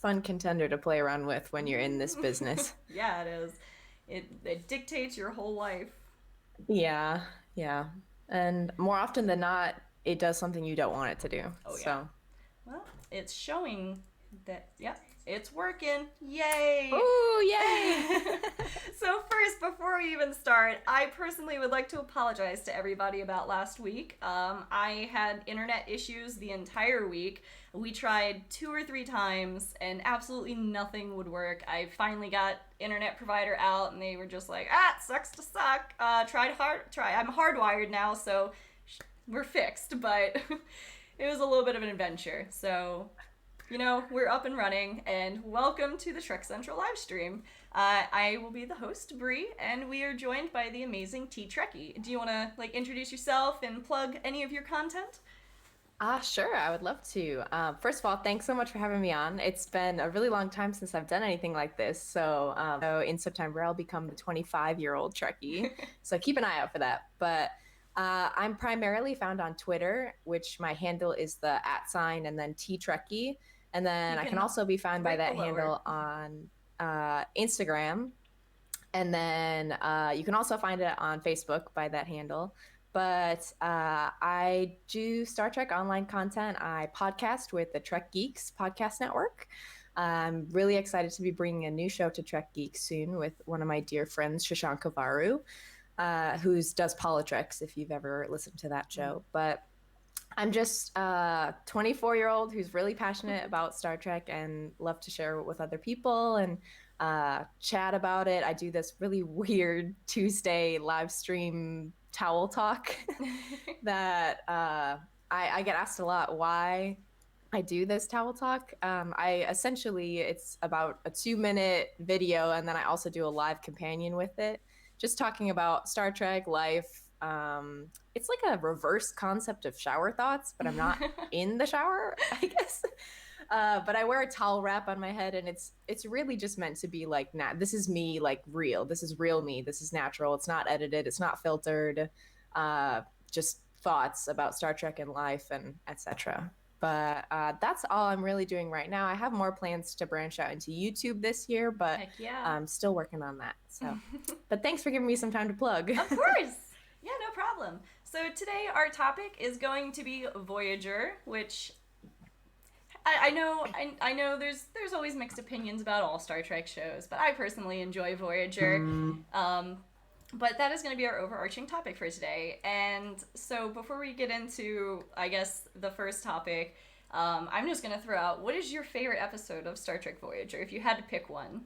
fun contender to play around with when you're in this business. Yeah, it is. It dictates your whole life. Yeah, yeah. And more often than not, it does something you don't want it to do. Oh yeah. So, Well, it's showing that, yep, it's working. Yay! ooh, yay! So first, before we even start, I personally would like to apologize to everybody about last week. I had internet issues the entire week. We tried 2 or 3 times, and absolutely nothing would work. I finally got internet provider out, and they were just like, it sucks to suck. I'm hardwired now, so we're fixed, but it was a little bit of an adventure. So, we're up and running, and welcome to the Trek Central live stream. I will be the host, Brie, and we are joined by the amazing TTrekkie. Do you want to introduce yourself and plug any of your content? Sure, I would love to. First of all, thanks so much for having me on. It's been a really long time since I've done anything like this. So in September, I'll become the 25-year-old Trekkie. So keep an eye out for that. But I'm primarily found on Twitter, which my handle is the @ and then TTrekkie. And then I can also be found by that handle on Instagram. And then you can also find it on Facebook by that handle. But I do Star Trek online content. I podcast with the Trek Geeks podcast network. I'm really excited to be bringing a new show to Trek Geeks soon with one of my dear friends, Shashanka Varu, who does Politreks, if you've ever listened to that show. But I'm just a 24-year-old who's really passionate about Star Trek and love to share it with other people and chat about it. I do this really weird Tuesday live stream towel talk that I get asked a lot why I do this towel talk. It's about a 2-minute video, and then I also do a live companion with it, just talking about Star Trek life. It's like a reverse concept of shower thoughts, but I'm not in the shower, I guess. But I wear a towel wrap on my head, and it's really just meant to be like, this is me, like real. This is real me. This is natural. It's not edited. It's not filtered. Just thoughts about Star Trek and life and etc. But that's all I'm really doing right now. I have more plans to branch out into YouTube this year, but Heck yeah. I'm still working on that. So, but thanks for giving me some time to plug. Of course. Yeah, no problem. So today our topic is going to be Voyager, which I know there's always mixed opinions about all Star Trek shows, but I personally enjoy Voyager. But that is going to be our overarching topic for today. And so before we get into, I guess, the first topic, I'm just going to throw out, what is your favorite episode of Star Trek Voyager, if you had to pick one?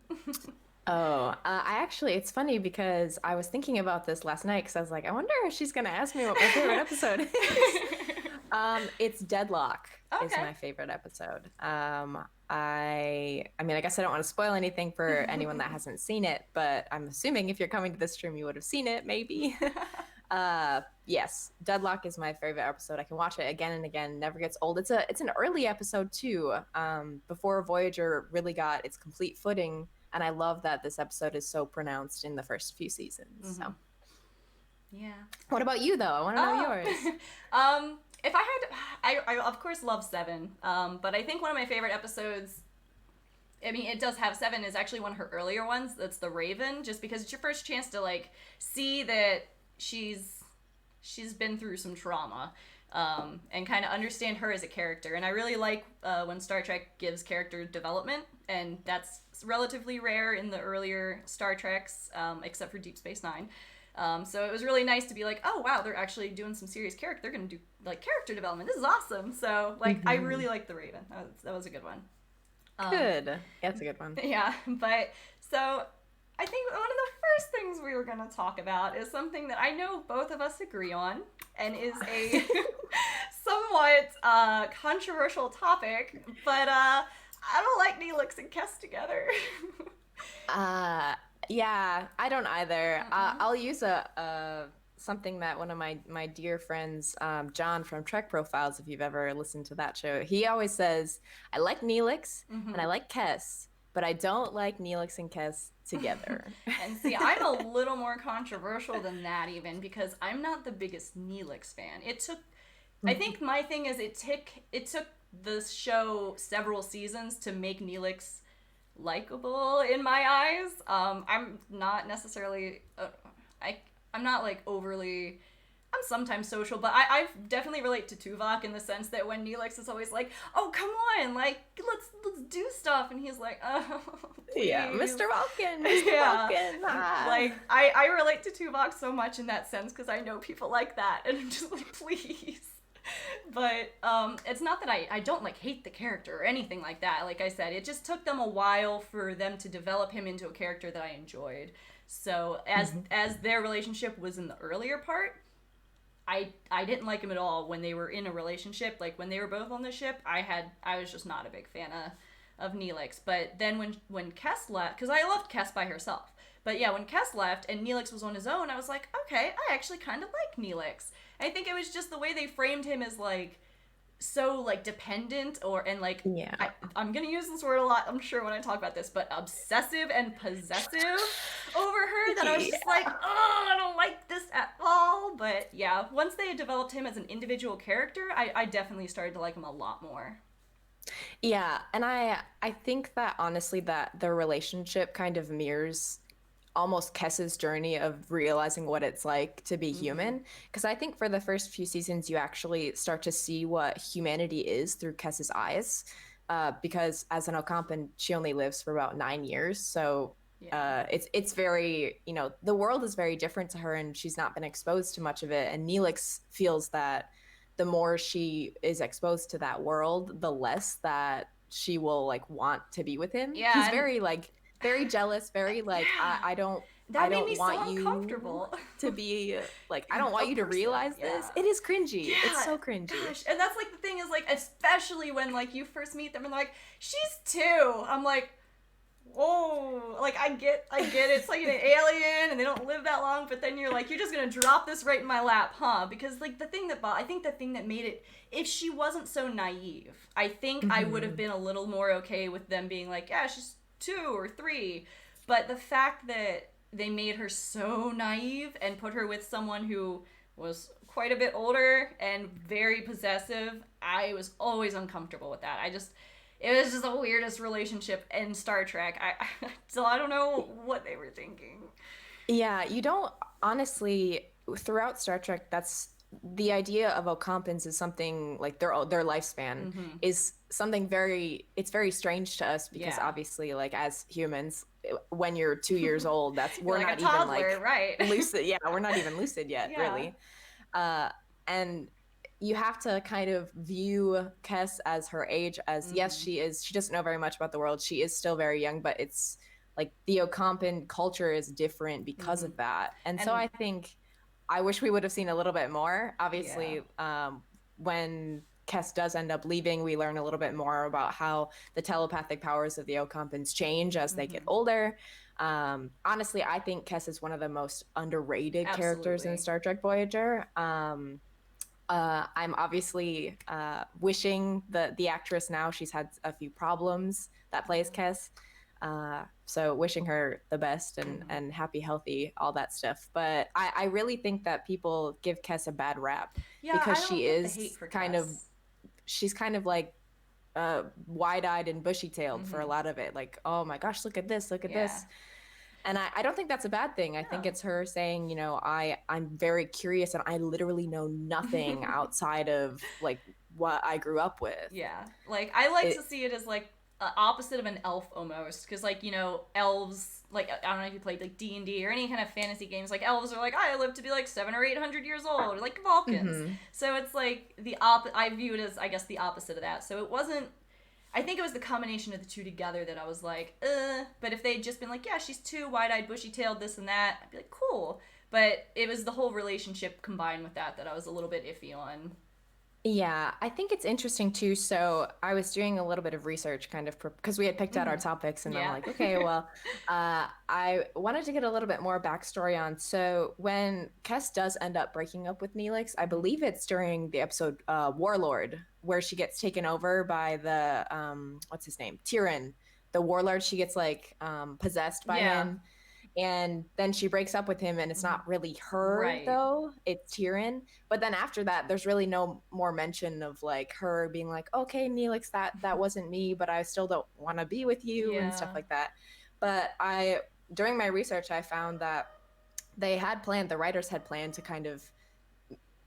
It's funny because I was thinking about this last night because I was like, I wonder if she's going to ask me what my favorite episode is. It's Deadlock is my favorite episode. I guess I don't want to spoil anything for anyone that hasn't seen it, but I'm assuming if you're coming to this stream, you would have seen it, maybe. Yes, Deadlock is my favorite episode. I can watch it again and again, never gets old. It's an early episode too, before Voyager really got its complete footing, and I love that this episode is so pronounced in the first few seasons. So, yeah. What about you, though? I want to know yours. If I of course love 7, but I think one of my favorite episodes, I mean, it does have 7, is actually one of her earlier ones. That's the Raven, just because it's your first chance to see that she's been through some trauma, and kind of understand her as a character. And I really like when Star Trek gives character development, and that's relatively rare in the earlier Star Treks, except for Deep Space Nine. So it was really nice to be like, oh wow, they're actually doing some serious character. They're gonna do character development. This is awesome. So I really liked the Raven. That was a good one. Good. Yeah, that's a good one. Yeah, but so I think one of the first things we were gonna talk about is something that I know both of us agree on, and is a somewhat controversial topic. But I don't like Neelix and Kes together. Yeah, I don't either. I'll use something that one of my dear friends, John from Trek Profiles, if you've ever listened to that show, he always says, I like Neelix and I like Kes, but I don't like Neelix and Kes together. And see, I'm a little more controversial than that even, because I'm not the biggest Neelix fan. I think my thing is it took the show several seasons to make Neelix likable in my eyes. I'm not necessarily I'm not like overly. I'm sometimes social, but I definitely relate to Tuvok in the sense that when Neelix is always like, "Oh, come on, like let's do stuff," and he's like, "Oh, please." Yeah, Mr. Vulcan, Mr. Yeah. Vulcan. Ah. Like I relate to Tuvok so much in that sense because I know people like that, and I'm just like, please. But it's not that I don't like hate the character or anything like that. Like I said, it just took them a while for them to develop him into a character that I enjoyed. So as their relationship was in the earlier part, I didn't like him at all when they were in a relationship. Like when they were both on the ship, I was just not a big fan of Neelix. But then when Kes left, because I loved Kes by herself. But yeah, when Kes left and Neelix was on his own, I was like, okay, I actually kind of like Neelix. I think it was just the way they framed him as like so like dependent and like Yeah. I'm gonna use this word a lot, I'm sure, when I talk about this, but obsessive and possessive over her that I was just like, oh, I don't like this at all. But yeah, once they had developed him as an individual character, I definitely started to like him a lot more. Yeah, and I think that honestly that their relationship kind of mirrors almost Kess's journey of realizing what it's like to be Mm-hmm. human. Because I think for the first few seasons, you actually start to see what humanity is through Kess's eyes. Because as an Ocampan, she only lives for about 9 years, so Yeah. it's very, the world is very different to her, and she's not been exposed to much of it. And Neelix feels that the more she is exposed to that world, the less that she will like want to be with him. Yeah, He's and very like very jealous, very like yeah, I that made don't me so want you uncomfortable. to be like I don't A want you to person, realize yeah. this. It is cringy. It's Yeah, so cringy. gosh, and that's like the thing is like, especially when like you first meet them and they're like, she's two. I'm like, oh, like I get it's like an alien and they don't live that long, but then you're like, you're just gonna drop this right in my lap, huh? Because like I think the thing that made it, if she wasn't so naive, I think I would have Mhm. been a little more okay with them being like, yeah, she's 2 or 3. But the fact that they made her so naive and put her with someone who was quite a bit older and very possessive, I was always uncomfortable with that. It was just the weirdest relationship in Star Trek. So I don't know what they were thinking. Yeah, you don't honestly throughout Star Trek. That's the idea of Ocampans is something like their lifespan Mm-hmm. is something very it's very strange to us because Yeah. obviously like as humans when you're 2 years old that's You're we're like a not even toddler, like right? lucid. Yeah, we're not even lucid yet, Yeah. really. And you have to kind of view Kes as her age as yes, Mm-hmm. she doesn't know very much about the world. She is still very young, but it's like the Ocampan culture is different because Mm-hmm. of that. And so And I think I wish we would have seen a little bit more. yeah. Obviously, when Kes does end up leaving, we learn a little bit more about how the telepathic powers of the Ocampans change as they get Mm-hmm. older. Honestly, I think Kes is one of the most underrated characters in Absolutely. Star Trek Voyager. I'm obviously wishing the actress now. She's had a few problems that plays Kes. So wishing her the best Mm-hmm. and happy, healthy, all that stuff. But I really think that people give Kes a bad rap Yeah, because I don't get the hate for Cass. she's kind of like wide-eyed and bushy-tailed for a Mm-hmm. lot of it. Like, oh my gosh, look at this, look at Yeah. this. And I don't think that's a bad thing. I think No. it's her saying, I'm very curious and I literally know nothing outside of like what I grew up with. Yeah, like I like to It see it as like opposite of an elf almost, because like elves, like I don't know if you played like D&D or any kind of fantasy games, like elves are like, I live to be like 700 or 800 years old, like Vulcans. mhm. So it's like I view it as, I guess, the opposite of that. So it wasn't. I think it was the combination of the two together that I was like, But if they'd just been like, yeah, she's too wide-eyed, bushy-tailed, this and that, I'd be like, cool. But it was the whole relationship combined with that I was a little bit iffy on. Yeah, I think it's interesting too. So I was doing a little bit of research kind of because we had picked out our Mm-hmm. topics and I'm Yeah. like, okay, well, I wanted to get a little bit more backstory on. So when Kes does end up breaking up with Neelix, I Mm-hmm. believe it's during the episode Warlord, where she gets taken over by the, what's his name? Tyrion, the warlord. She gets like possessed by Yeah. him And then she breaks up with him, and it's not really her Right. though, it's Tyrion. But then after that, there's really no more mention of like her being like, okay, Neelix, that wasn't me, but I still don't want to be with you and stuff Yeah. like that. But I during my research, I found that the writers had planned to kind of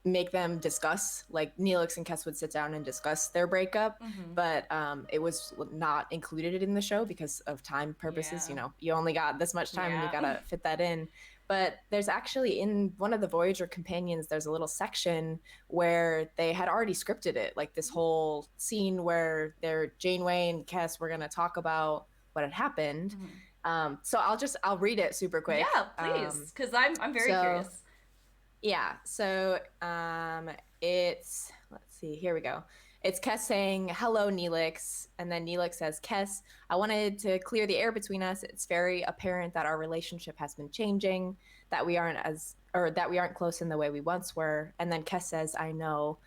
make them discuss, like Neelix and Kes would sit down and discuss their breakup, but it was not included in the show because of time purposes. Yeah. You only got this much time and you Yeah. gotta fit that in. But there's actually, in one of the Voyager companions, there's a little section where they had already scripted it, like this whole scene where they're Janeway and Kes were gonna talk about what had happened. So I'll read it super quick. Yeah, please, because I'm very So curious. yeah, so let's see, here we go. It's Kes saying, "Hello, Neelix," and then Neelix says, "Kes, I wanted to clear the air between us. It's very apparent that our relationship has been changing, that we aren't close in the way we once were." And then Kes says, "I know.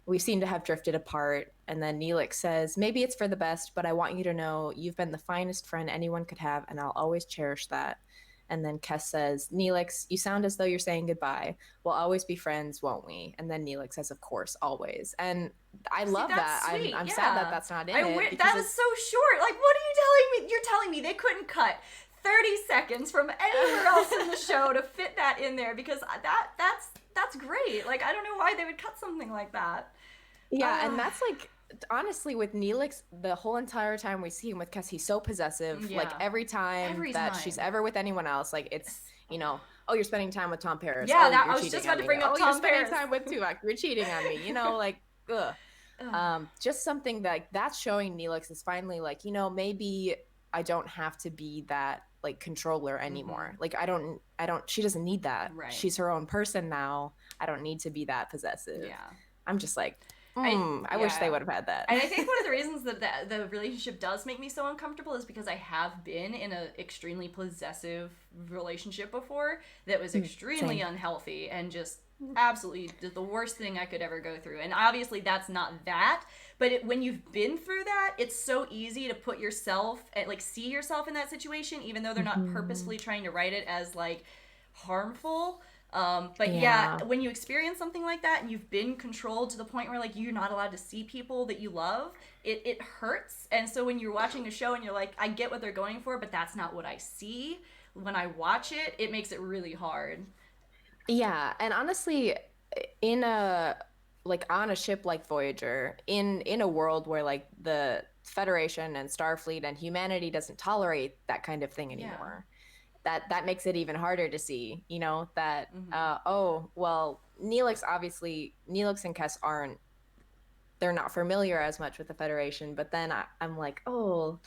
We seem to have drifted apart." And then Neelix says, "Maybe it's for the best, but I want you to know you've been the finest friend anyone could have, and I'll always cherish that." And then Kes says, "Neelix, you sound as though you're saying goodbye. We'll always be friends, won't we?" And then Neelix says, "Of course, always." And I See, love that's that. sweet. I'm sad that Yeah. that's not in it because That was so short. Like, what are you telling me? You're telling me they couldn't cut 30 seconds from anywhere else in the show to fit that in there, because that's great. Like, I don't know why they would cut something like that. yeah, and that's like honestly with Neelix, the whole entire time we see him with Kes, he's so possessive. Like Yeah. every time Every that time. she's ever with anyone else, like it's oh, you're spending time with Tom Paris. Yeah, Oh, that you're I was cheating just about on to me. bring up Oh, you're Tom spending Paris. time with Tuvok. You're cheating on me. Like ugh. Just something that that's showing Neelix is finally like, maybe I don't have to be that like controller anymore. Like she doesn't need that. Right. She's her own person now. I don't need to be that possessive. Yeah. I'm just like, I wish they Yeah. would have had that. And I think one of the reasons that the relationship does make me so uncomfortable is because I have been in an extremely possessive relationship before that was extremely Same. unhealthy and just absolutely the worst thing I could ever go through. And obviously that's not that, but when you've been through that, it's so easy to put yourself, like see yourself in that situation, even though they're not purposefully trying to write it as like harmful. But yeah, when you experience something like that and you've been controlled to the point where like you're not allowed to see people that you love, it hurts. And so when you're watching the show and you're like, I get what they're going for, but that's not what I see. When I watch it, it makes it really hard. Yeah, and honestly, in a like on a ship like Voyager, in a world where like the Federation and Starfleet and humanity doesn't tolerate that kind of thing anymore, that makes it even harder to see, that oh, well, Neelix and Kes they're not familiar as much with the Federation, but then I'm like, oh,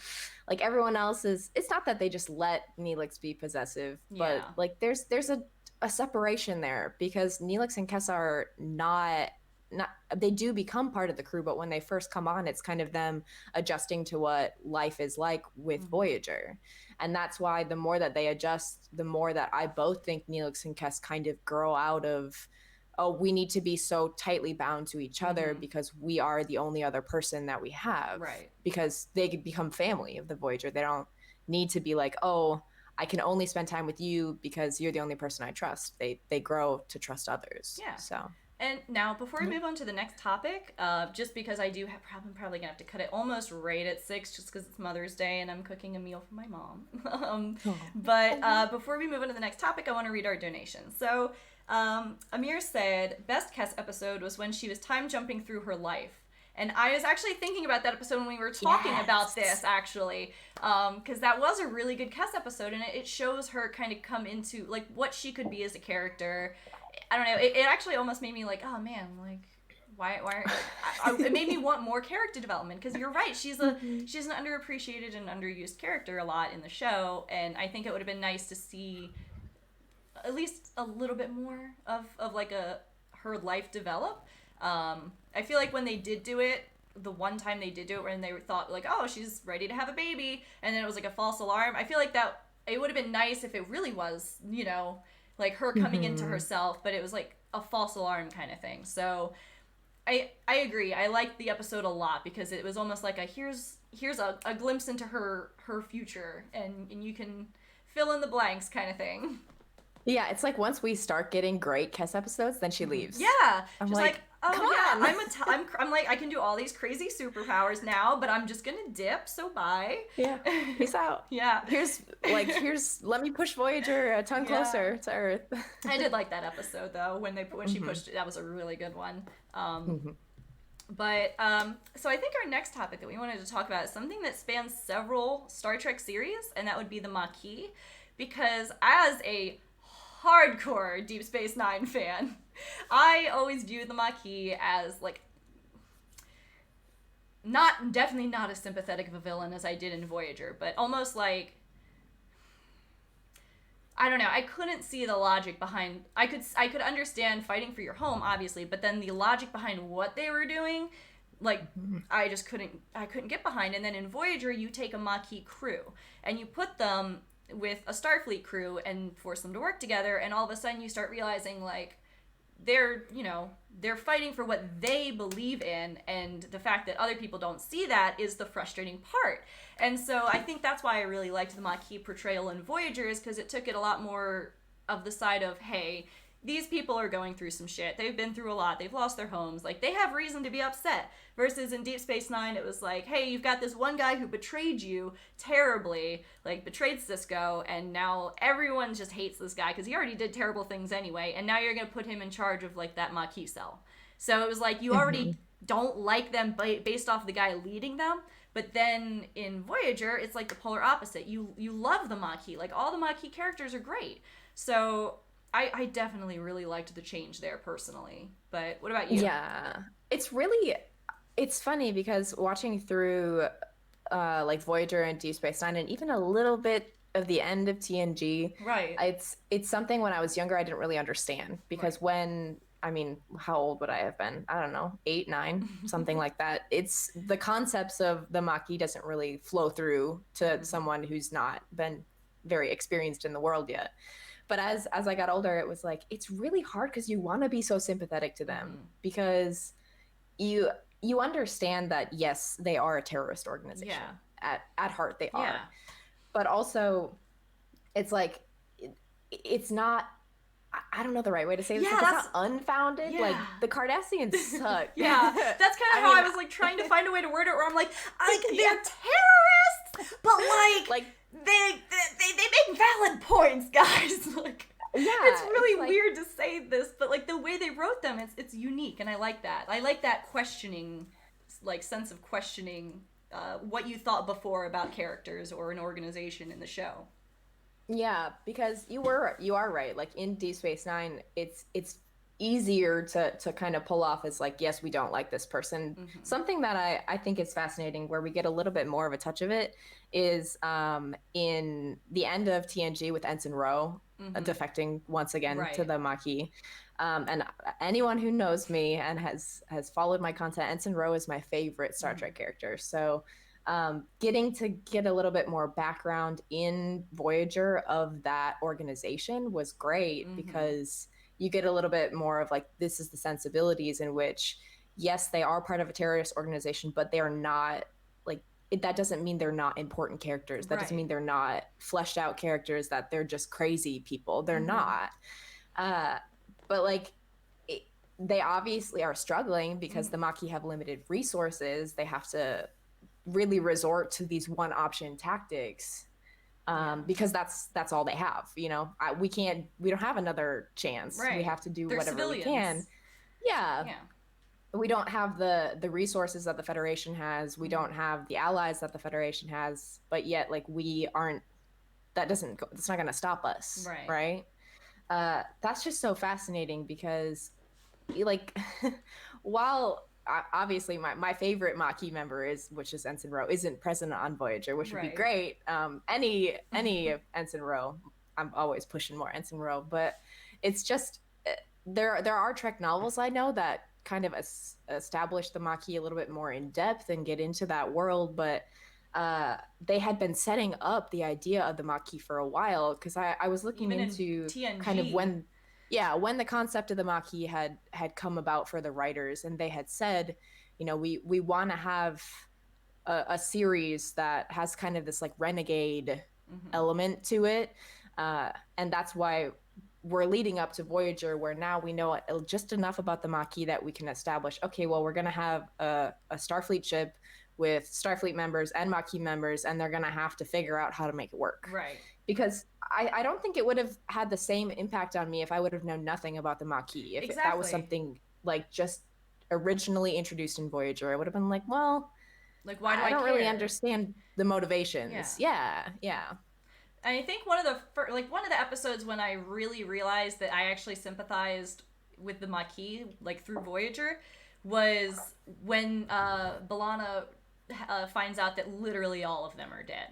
like everyone else is. It's not that they just let Neelix be possessive, but like there's a separation there because Neelix and Kes are not they do become part of the crew, but when they first come on, it's kind of them adjusting to what life is like with Voyager. And that's why the more that they adjust, the more that I both think Neelix and Kes kind of grow out of, oh, we need to be so tightly bound to each other because we are the only other person that we have. Right. Because they become family of the Voyager. They don't need to be like, oh, I can only spend time with you because you're the only person I trust. They grow to trust others. Yeah. So. And now, before we move on to the next topic, just because I do have, I'm probably gonna have to cut it almost right at 6, just because it's Mother's Day and I'm cooking a meal for my mom. But before we move on to the next topic, I want to read our donation. So, Amir said, best Kes episode was when she was time jumping through her life. And I was actually thinking about that episode when we were talking about this, actually, because that was a really good Kes episode, and it shows her kind of come into, like, what she could be as a character. I don't know, it actually almost made me like, oh man, like, why it made me want more character development, because you're right, she's an underappreciated and underused character a lot in the show, and I think it would have been nice to see at least a little bit more of like her life develop. I feel like when they did do it, the one time they did do it when they thought like, oh, she's ready to have a baby, and then it was like a false alarm, I feel like that it would have been nice if it really was, like her coming into herself, but it was like a false alarm kind of thing. So I agree. I liked the episode a lot because it was almost like here's a glimpse into her future, and you can fill in the blanks kind of thing. Yeah, it's like once we start getting great Kes episodes, then she leaves. Yeah, I'm she's like, oh come yeah, on. I'm like, I can do all these crazy superpowers now, but I'm just gonna dip. So bye. Yeah, peace out. Yeah, Here's let me push Voyager a ton yeah. closer to Earth. I did like that episode though when she pushed it. That was a really good one. Hmm. But so I think our next topic that we wanted to talk about is something that spans several Star Trek series, and that would be the Maquis, because as a hardcore Deep Space Nine fan, I always viewed the Maquis as like definitely not as sympathetic of a villain as I did in Voyager, but almost like, I don't know. I couldn't see the logic behind. I could understand fighting for your home, obviously, but then the logic behind what they were doing, like, I just couldn't. I couldn't get behind. And then in Voyager, you take a Maquis crew and you put them with a Starfleet crew and force them to work together, and all of a sudden you start realizing like they're fighting for what they believe in, and the fact that other people don't see that is the frustrating part. And so I think that's why I really liked the Maquis portrayal in Voyager, is because it took it a lot more of the side of, hey, these people are going through some shit. They've been through a lot. They've lost their homes. Like, they have reason to be upset. Versus in Deep Space Nine, it was like, hey, you've got this one guy who betrayed you terribly, like, betrayed Cisco, and now everyone just hates this guy because he already did terrible things anyway, and now you're going to put him in charge of, like, that Maquis cell. So it was like, you already don't like them based off the guy leading them, but then in Voyager, it's like the polar opposite. You love the Maquis. Like, all the Maquis characters are great. So I definitely really liked the change there personally. But what about you? Yeah, it's funny because watching through like Voyager and Deep Space Nine, and even a little bit of the end of TNG, Right. it's something when I was younger I didn't really understand, because Right. when I mean, how old would I have been? I don't know, 8, 9, something like that. It's the concepts of the Maquis doesn't really flow through to someone who's not been very experienced in the world yet. But as I got older, it was like it's really hard because you want to be so sympathetic to them, Mm-hmm. because you you understand that yes, they are a terrorist organization. Yeah. At heart they Yeah. are. But also it's like it's not, I don't know the right way to say this. Yeah, Like, it's that's not unfounded. Like, yeah. the Cardassians suck. Yeah, that's kind of I how I mean, was like trying to find a way to word it, where I'm like, yeah, they're terrorists, but like they make valid points, guys. Like, it's yeah, really it's like weird to say this, but like the way they wrote them, it's unique, and I like that. I like that questioning, like sense of questioning what you thought before about characters or an organization in the show. yeah, because you are right. Like in Deep Space Nine, it's easier to kind of pull off as like, yes, we don't like this person. Mm-hmm. Something that I think is fascinating, where we get a little bit more of a touch of it, is in the end of TNG with Ensign Ro Mm-hmm. defecting once again to Right. the Maquis. And anyone who knows me and has followed my content, Ensign Ro is my favorite Star Mm-hmm. Trek character. So getting to get a little bit more background in Voyager of that organization was great, Mm-hmm. because you get a little bit more of like, this is the sensibilities in which, yes, they are part of a terrorist organization, but they are not like, that doesn't mean they're not important characters. That doesn't Right. mean they're not fleshed out characters, that they're just crazy people. They're Mm-hmm. not. Uh, but like, it, they obviously are struggling because Mm-hmm. the Maquis have limited resources. They have to really resort to these one option tactics, Yeah. because that's all they have. We don't have another chance. We Right. have to do They're whatever we can. civilians. Yeah, Yeah. we don't have the resources that the Federation has. We Mm-hmm. don't have the allies that the Federation has. But yet, like, we aren't. That's not going to stop us, Right. right? That's just so fascinating because, like, while obviously my favorite Maquis member which is Ensign Ro, isn't present on Voyager, which would be Right. great. Any Ensign Ro, I'm always pushing more Ensign Ro, but it's just there are Trek novels I know that kind of establish the Maquis a little bit more in depth and get into that world, but they had been setting up the idea of the Maquis for a while, because I was looking Even in into kind of TNG. when the concept of the Maquis had come about for the writers, and they had said, we want to have a series that has kind of this like renegade element to it. And that's why we're leading up to Voyager, where now we know just enough about the Maquis that we can establish, okay, well, we're going to have a Starfleet ship with Starfleet members and Maquis members, and they're going to have to figure out how to make it work. Right. Because I don't think it would have had the same impact on me if I would have known nothing about the Maquis. If that was something like just originally introduced in Voyager, I would have been like, well, like, why do I don't care? really understand the motivations. Yeah. And I think one of the episodes when I really realized that I actually sympathized with the Maquis, like through Voyager, was when B'Elanna finds out that literally all of them are dead.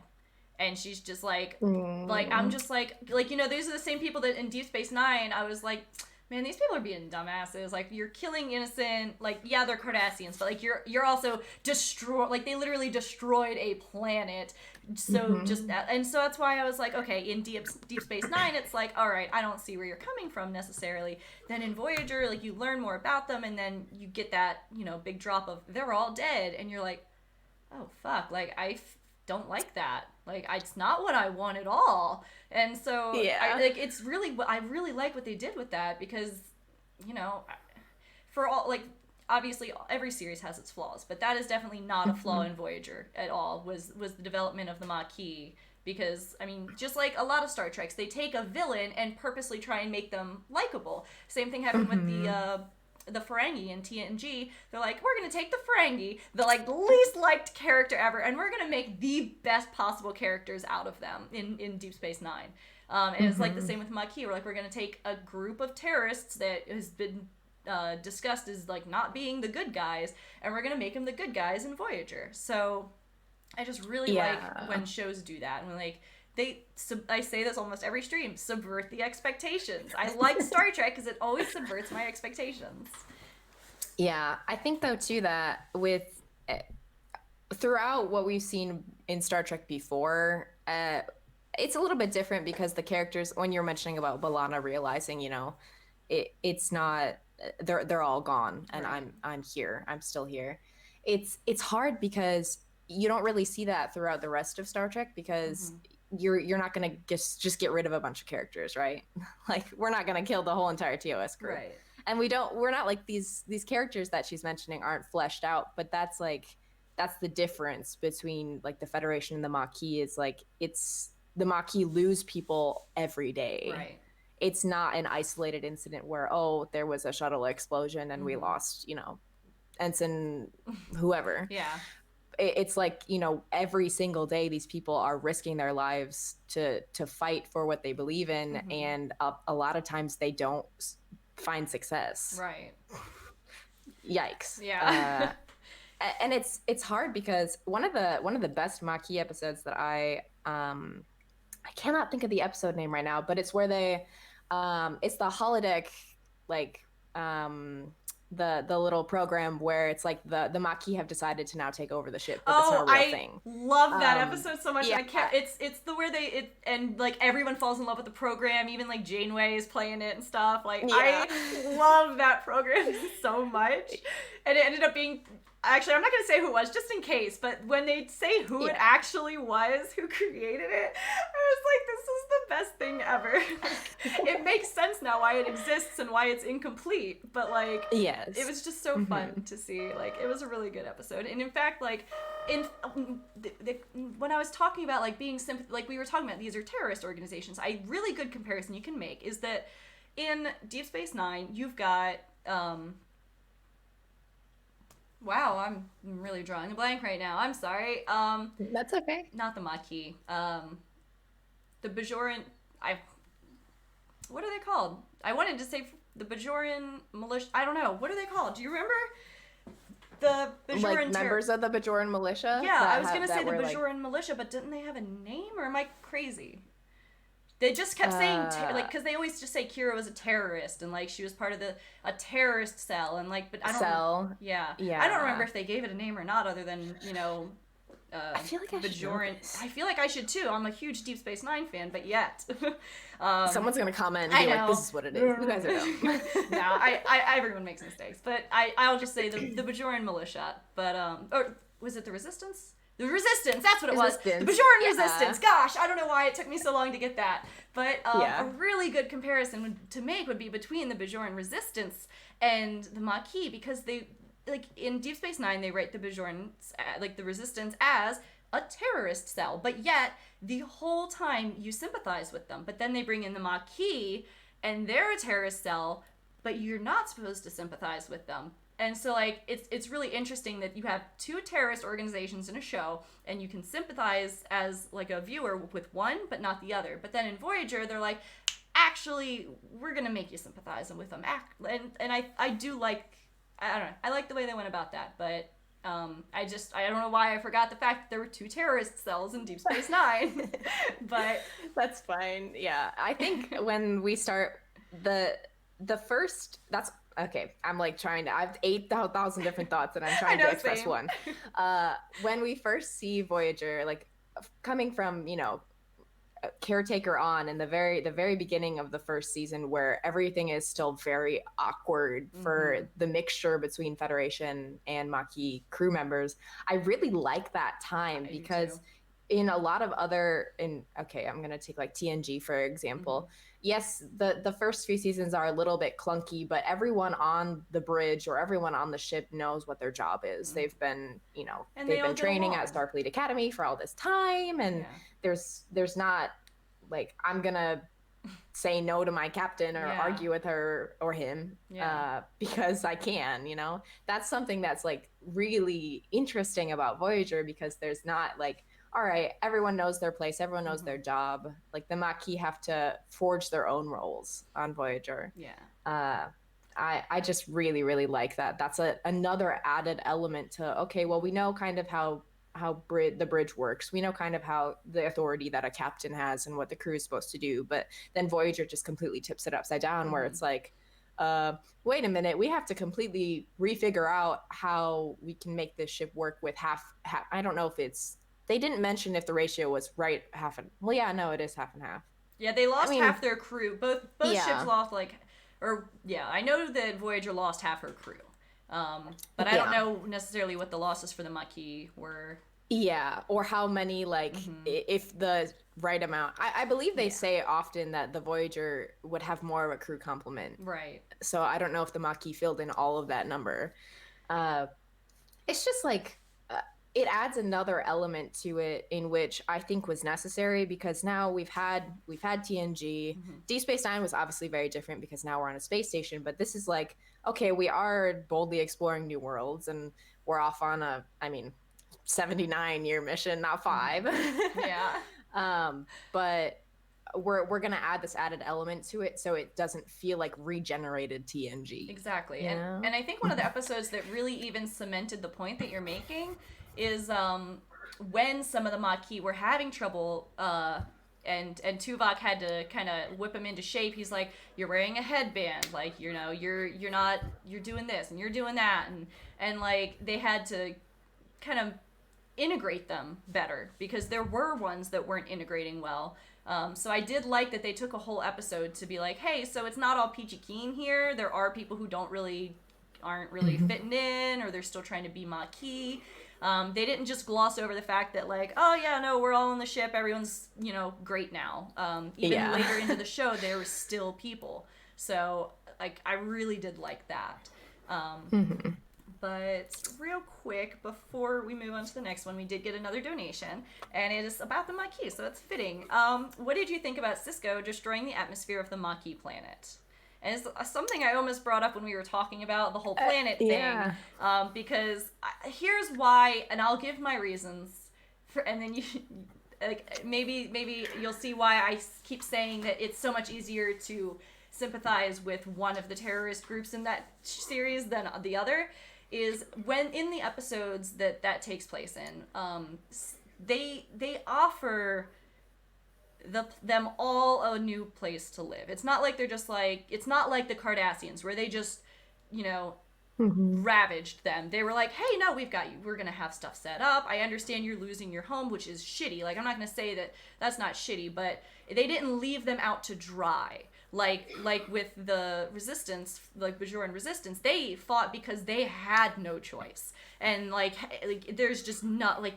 And she's just like, I'm just like, you know, these are the same people that in Deep Space Nine, I was like, man, these people are being dumbasses. Like, you're killing innocent, like, yeah, they're Cardassians, but like, you're also like, they literally destroyed a planet. So and so that's why I was like, okay, in Deep Space Nine, it's like, all right, I don't see where you're coming from necessarily. Then in Voyager, like, you learn more about them, and then you get that, you know, big drop of they're all dead, and you're like, oh fuck, like, I don't like that. Like, it's not what I want at all. And so, I really like what they did with that, because, you know, for all, like, obviously every series has its flaws, but that is definitely not a flaw in Voyager at all, was the development of the Maquis. Because, I mean, just like a lot of Star Treks, they take a villain and purposely try and make them likable. Same thing happened with the Ferengi in TNG. They're like, we're gonna take the Ferengi, the like least liked character ever, and we're gonna make the best possible characters out of them in Deep Space Nine. And it's like the same with Maquis. We're like, we're gonna take a group of terrorists that has been discussed as like not being the good guys, and we're gonna make them the good guys in Voyager. So I just really like when shows do that, and like, I say this almost every stream, subvert the expectations. I like Star Trek because it always subverts my expectations. Yeah, I think though too that with throughout what we've seen in Star Trek before, it's a little bit different because the characters, when you're mentioning about B'Elanna realizing, you know, it's not, they're all gone, and right. I'm here, I'm still here. It's hard because you don't really see that throughout the rest of Star Trek, because you're not gonna just get rid of a bunch of characters, right? Like, we're not gonna kill the whole entire TOS crew, right? And we're not like these characters that she's mentioning aren't fleshed out, but that's the difference between like the Federation and the Maquis. Is like, it's the Maquis lose people every day, right? It's not an isolated incident where, oh, there was a shuttle explosion and we lost, you know, Ensign whoever. Yeah. It's like, you know, every single day these people are risking their lives to fight for what they believe in, and a lot of times they don't find success. Right. Yikes. Yeah. And it's hard because one of the best Maquis episodes that I cannot think of the episode name right now, but it's where they it's the holodeck, like the little program where it's like the Maquis have decided to now take over the ship, but it's not a real thing. Love that episode so much. Yeah. I can't. It's the where and like everyone falls in love with the program. Even like Janeway is playing it and stuff. Like, yeah. I love that program so much, and it ended up being. Actually, I'm not going to say who it was, just in case, but when they say who it actually was, who created it, I was like, this is the best thing ever. It makes sense now why it exists and why it's incomplete, but like, yes, it was just so fun to see. Like, it was a really good episode. And in fact, like, when I was talking about like being like we were talking about these are terrorist organizations, a really good comparison you can make is that in Deep Space Nine, you've got, wow, I'm really drawing a blank right now. I'm sorry. That's okay. Not the Maquis. The Bajoran. What are they called? I wanted to say the Bajoran Militia. I don't know. What are they called? Do you remember? The Bajoran. Like members of the Bajoran Militia? Yeah, I was gonna say the Bajoran Militia, but didn't they have a name, or am I crazy? They just kept saying, like, because they always just say Kira was a terrorist, and, like, she was part of a terrorist cell, and, like, but I don't know. Yeah. I don't remember if they gave it a name or not, other than, you know, I feel like Bajoran. I feel like I should, too. I'm a huge Deep Space Nine fan, but yet. Someone's going to comment and be like, this is what it is. You guys are dumb. No, everyone makes mistakes, but I'll just say the Bajoran Militia, but, or was it the Resistance? The Resistance, that's what it was. The Resistance. Bajoran Resistance. Gosh, I don't know why it took me so long to get that. But Yeah. a really good comparison to make would be between the Bajoran Resistance and the Maquis, because they, like, in Deep Space Nine, they write the Bajorans, like, the Resistance as a terrorist cell, but yet the whole time you sympathize with them. But then they bring in the Maquis, and they're a terrorist cell, but you're not supposed to sympathize with them. And so, like, it's really interesting that you have two terrorist organizations in a show, and you can sympathize as, like, a viewer with one, but not the other. But then in Voyager, they're like, actually, we're gonna make you sympathize with them. And I do like, I don't know, I like the way they went about that, but I don't know why I forgot the fact that there were two terrorist cells in Deep Space Nine. But that's fine. Yeah, I think when we start the first, that's okay. I'm like trying to. I have 8,000 different thoughts, and I'm trying to express same. one. When we first see Voyager, like coming from caretaker on in the very beginning of the first season, where everything is still very awkward for the mixture between Federation and Maquis crew members, I really like that time because in a lot of other I'm gonna take like TNG for example. Yes, the first few seasons are a little bit clunky, but everyone on the bridge or everyone on the ship knows what their job is. They've been, they've been training at Starfleet Academy for all this time, and there's not like I'm gonna say no to my captain or argue with her or him because I can. That's something that's like really interesting about Voyager, because there's not like, all right, everyone knows their place, everyone knows their job. Like the Maquis have to forge their own roles on Voyager. I just really, really like that. That's another added element to, okay, well, we know kind of how the bridge works. We know kind of how the authority that a captain has and what the crew is supposed to do. But then Voyager just completely tips it upside down, where it's like, wait a minute, we have to completely refigure out how we can make this ship work with half. I don't know if they didn't mention if the ratio was right half and it is half and half. Yeah, they lost half their crew. Both ships lost I know that Voyager lost half her crew. But I don't know necessarily what the losses for the Maquis were. Yeah, or how many, if the right amount. I believe they say often that the Voyager would have more of a crew complement. Right. So I don't know if the Maquis filled in all of that number. It's just like, it adds another element to it in which I think was necessary, because now we've had TNG. Deep Space Nine was obviously very different because now we're on a space station, but this is like, okay, we are boldly exploring new worlds, and we're off on a 79-year mission, not 5. But we're gonna add this added element to it, so it doesn't feel like regenerated TNG. Exactly. And I think one of the episodes that really even cemented the point that you're making is when some of the Maquis were having trouble, and Tuvok had to kind of whip him into shape. He's like, you're wearing a headband, like, you're doing this and you're doing that, and like they had to kind of integrate them better, because there were ones that weren't integrating well. So I did like that they took a whole episode to be like, hey, so it's not all peachy keen here. There are people who aren't really fitting in, or they're still trying to be Maquis. They didn't just gloss over the fact that, like, oh yeah, no, we're all on the ship, everyone's, great now. Even later into the show, there were still people. So, like, I really did like that. But real quick, before we move on to the next one, we did get another donation, and it is about the Maquis, so it's fitting. What did you think about Cisco destroying the atmosphere of the Maquis planet? And it's something I almost brought up when we were talking about the whole planet thing. Because here's why, and I'll give my reasons, and then you, like, maybe you'll see why I keep saying that it's so much easier to sympathize with one of the terrorist groups in that series than the other. Is when in the episodes that takes place in, they offer them all a new place to live. It's not like they're just like, it's not like the Cardassians where they just, ravaged them. They were like, hey, no, we've got you. We're going to have stuff set up. I understand you're losing your home, which is shitty. Like, I'm not going to say that that's not shitty, but they didn't leave them out to dry. Like with the Resistance, like Bajoran Resistance, they fought because they had no choice. And like there's just not, like,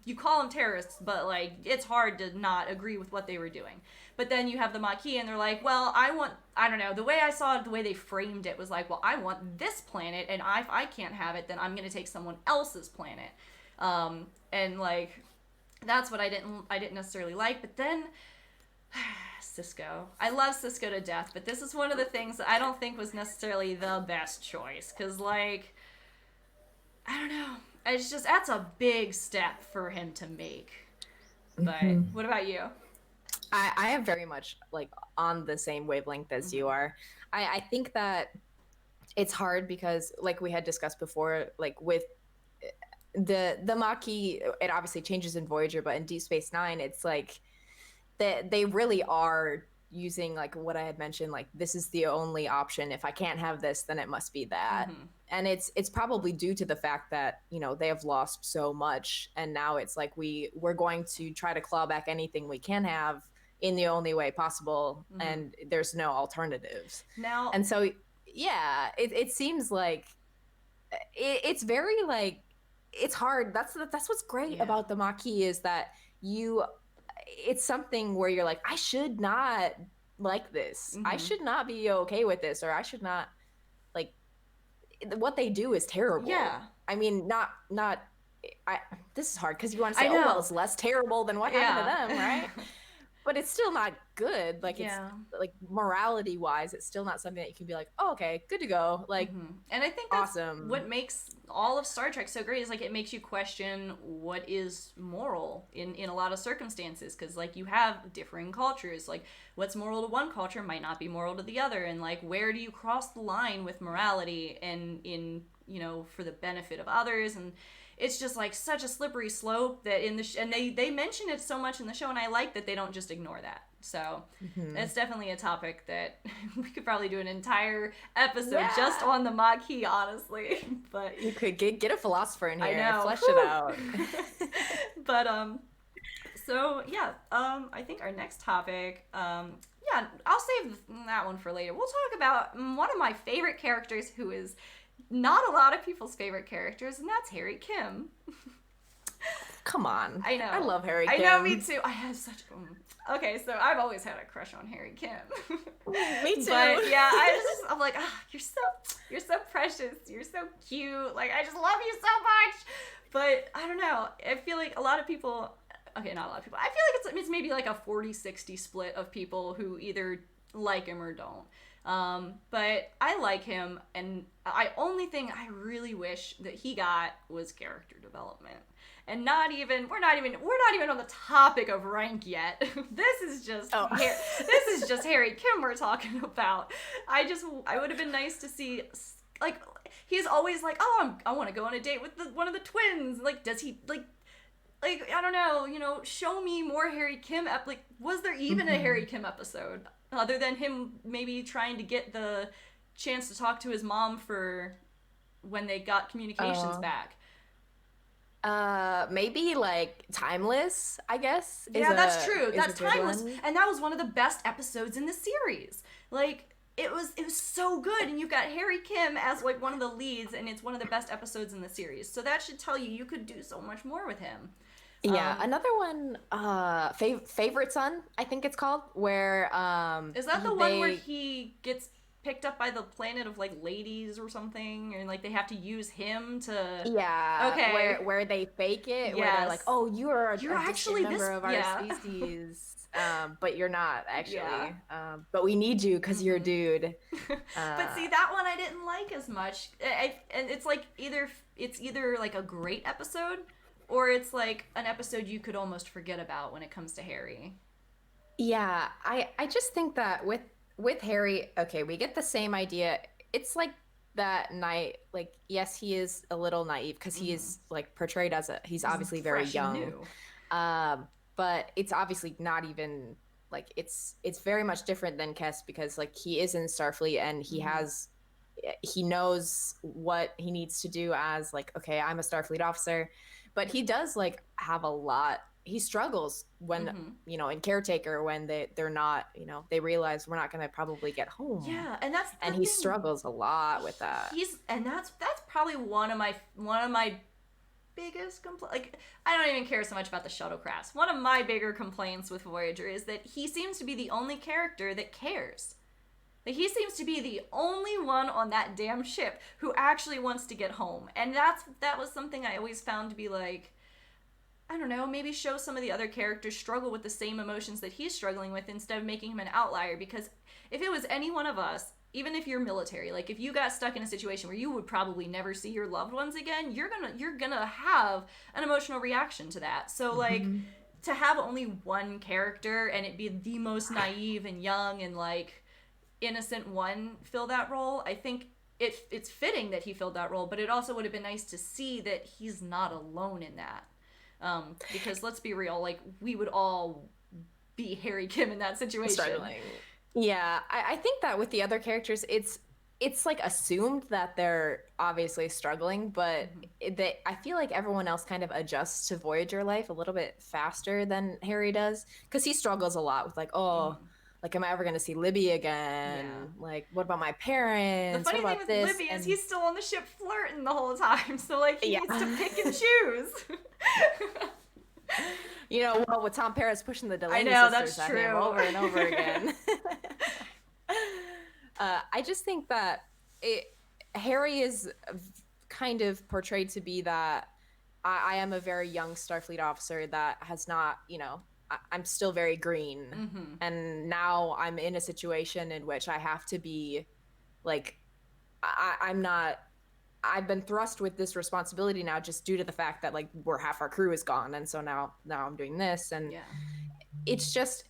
you call them terrorists, but like it's hard to not agree with what they were doing. But then you have the Maquis, and they're like, well, I don't know, the way I saw it, the way they framed it was like, well, I want this planet, and if I can't have it, then I'm gonna take someone else's planet. And like that's what I didn't necessarily like. But then Cisco. I love Cisco to death, but this is one of the things that I don't think was necessarily the best choice. Because, like, I don't know. It's just, that's a big step for him to make. But what about you? I am very much, like, on the same wavelength as you are. I think that it's hard because, like we had discussed before, like, with the Maquis, it obviously changes in Voyager, but in Deep Space Nine, it's like they really are using, like what I had mentioned, like this is the only option. If I can't have this, then it must be that. And it's probably due to the fact that, you know, they have lost so much, and now it's like we're going to try to claw back anything we can have in the only way possible, and there's no alternatives Now, and so yeah, it seems like it's very like it's hard. That's what's great about the Maquis, is that it's something where you're like, I should not like this. I should not be okay with this, or I should not, like, what they do is terrible. Yeah. I mean, this is hard because you want to say, oh, well, it's less terrible than what happened to them, right? But it's still not good. Like, it's like morality wise, it's still not something that you can be like, oh, okay, good to go. Like, and I think that's awesome. What makes all of Star Trek so great is like it makes you question what is moral in a lot of circumstances, because like you have differing cultures. Like what's moral to one culture might not be moral to the other, and like where do you cross the line with morality and in, you know, for the benefit of others. And it's just like such a slippery slope that and they mention it so much in the show, and I like that they don't just ignore that. So it's definitely a topic that we could probably do an entire episode just on the Maquis, honestly. But you could get a philosopher in here and flesh it out. But so yeah, I think our next topic, yeah, I'll save that one for later. We'll talk about one of my favorite characters, who is not a lot of people's favorite characters, and that's Harry Kim. Come on. I know. I love Harry Kim. I know, me too. I have such... Okay, so I've always had a crush on Harry Kim. Me too. But yeah, I'm like, you're so precious. You're so cute. Like, I just love you so much. But I don't know. I feel like a lot of people... Okay, not a lot of people. I feel like it's maybe like a 40-60 split of people who either like him or don't. But I like him, and only thing I really wish that he got was character development. And we're not even on the topic of rank yet. This is just Harry Kim we're talking about. I would have been nice to see, like, he's always like, oh, I want to go on a date with one of the twins. Like, does he like I don't know, you know, show me more Harry Kim. Like, was there even a Harry Kim episode other than him maybe trying to get the chance to talk to his mom for when they got communications back? Maybe like Timeless, I guess. That's true. That's Timeless, and that was one of the best episodes in the series. Like, it was so good, and you've got Harry Kim as like one of the leads, and it's one of the best episodes in the series. So that should tell you could do so much more with him. Yeah, another one, Favorite Son, I think it's called, where is that the one where he gets picked up by the planet of like ladies or something, and like they have to use him to where they fake it, where they're like, oh, you're actually a member of our species, but you're not actually, but we need you because you're a dude. But see, that one I didn't like as much. And it's like either like a great episode, or it's like an episode you could almost forget about when it comes to Harry. Yeah, I just think that with Harry, okay, we get the same idea. It's like that night, like, yes, he is a little naive because he is like portrayed as he's obviously very young. But it's obviously not even like it's very much different than Kes, because like he is in Starfleet, and he knows what he needs to do as like, okay, I'm a Starfleet officer, but he does like have a lot. He struggles when, you know, in Caretaker, when they're not, you know, they realize we're not going to probably get home. Yeah, and he struggles a lot with that. That's probably one of my biggest complaint, like, I don't even care so much about the shuttlecrafts. One of my bigger complaints with Voyager is that he seems to be the only character that cares. Like, he seems to be the only one on that damn ship who actually wants to get home. And that was something I always found to be like, I don't know, maybe show some of the other characters struggle with the same emotions that he's struggling with instead of making him an outlier. Because if it was any one of us, even if you're military, like if you got stuck in a situation where you would probably never see your loved ones again, you're gonna have an emotional reaction to that. So like, to have only one character and it be the most naive and young and like innocent one fill that role, I think it's fitting that he filled that role, but it also would have been nice to see that he's not alone in that. Because let's be real, like, we would all be Harry Kim in that situation. Struggling. Yeah, I think that with the other characters, it's like assumed that they're obviously struggling, but I feel like everyone else kind of adjusts to Voyager life a little bit faster than Harry does, because he struggles a lot with like, like, am I ever going to see Libby again? Yeah. Like, what about my parents? The funny thing with Libby is he's still on the ship flirting the whole time, so like he needs to pick and choose. You know, well, with Tom Paris pushing the Delaney sisters at him over and over again. I just think that Harry is kind of portrayed to be that I am a very young Starfleet officer that has not, you know, I'm still very green. And now I'm in a situation in which I have to be like, I've been thrust with this responsibility now just due to the fact that like half our crew is gone. And so now I'm doing this. And it's just,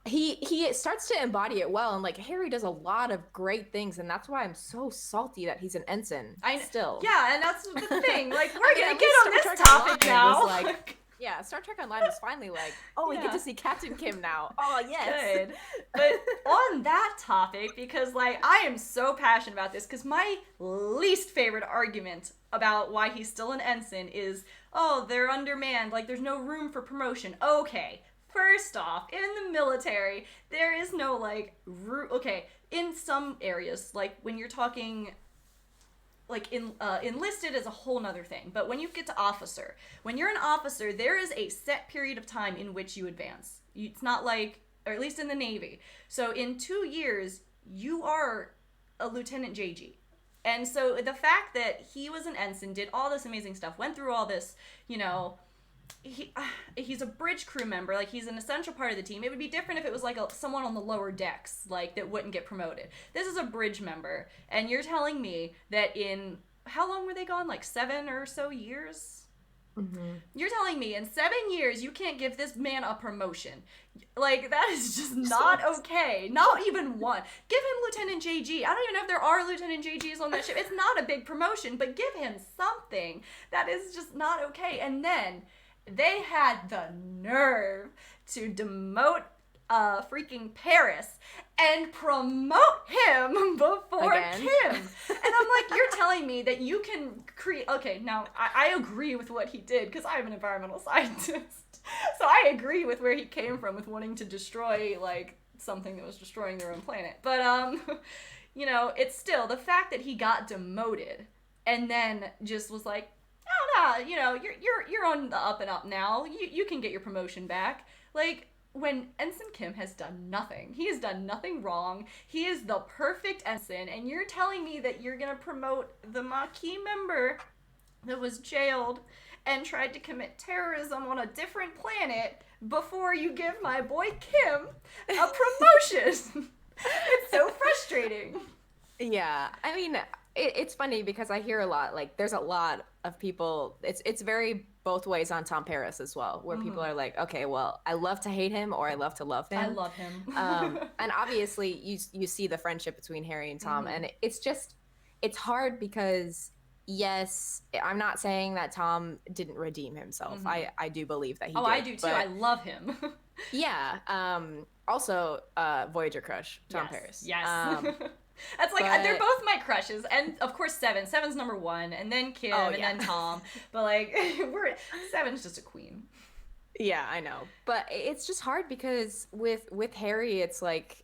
he starts to embody it well. And like Harry does a lot of great things. And that's why I'm so salty that he's an ensign still. Yeah. And that's the thing. Like, we're going to get on this topic now. Like, yeah, Star Trek Online was finally like, we get to see Captain Kim now. Oh, yes. Good. But on that topic, because, like, I am so passionate about this, because my least favorite argument about why he's still an ensign is, they're undermanned, like, there's no room for promotion. Okay, first off, in the military, there is no, like, in some areas, like, when you're talking... like enlisted is a whole nother thing, but when you get to officer, when you're an officer, there is a set period of time in which you advance. It's not like, or at least in the Navy, so in 2 years you are a Lieutenant JG. And so the fact that he was an ensign, did all this amazing stuff, went through all this, you know, he's a bridge crew member, like he's an essential part of the team. It would be different if it was like someone on the lower decks, like that wouldn't get promoted. This is a bridge member, and you're telling me that in how long were they gone? Like 7 or so years? You're telling me in 7 years you can't give this man a promotion? Like, that is just not okay. Not even one. Give him Lieutenant JG. I don't even know if there are Lieutenant JGs on that ship. It's not a big promotion, but give him something. That is just not okay. And then they had the nerve to demote freaking Paris and promote him before Kim. And I'm like, you're telling me that you can create... Okay, now, I agree with what he did, because I'm an environmental scientist. So I agree with where he came from with wanting to destroy, like, something that was destroying their own planet. But, you know, it's still... The fact that he got demoted and then just was like, you know, you're on the up and up now. You can get your promotion back. Like, when Ensign Kim has done nothing. He has done nothing wrong. He is the perfect ensign, and you're telling me that you're gonna promote the Maquis member that was jailed and tried to commit terrorism on a different planet before you give my boy Kim a promotion. It's so frustrating. Yeah, I mean, it's funny because I hear a lot, like, there's a lot of people, it's very both ways on Tom Paris as well, where people are like, okay, well, I love to hate him or I love to love him. I love him. And obviously you see the friendship between Harry and Tom, and it's just, it's hard because, yes, I'm not saying that Tom didn't redeem himself. I do believe that he did. I do too. I love him. Yeah. Also, Voyager crush, Tom Paris. Yes. That's like, they're both my crushes, and of course Seven's number 1, and then Kim, and then Tom, but like, Seven's just a queen. Yeah, I know, but it's just hard because with Harry, it's like,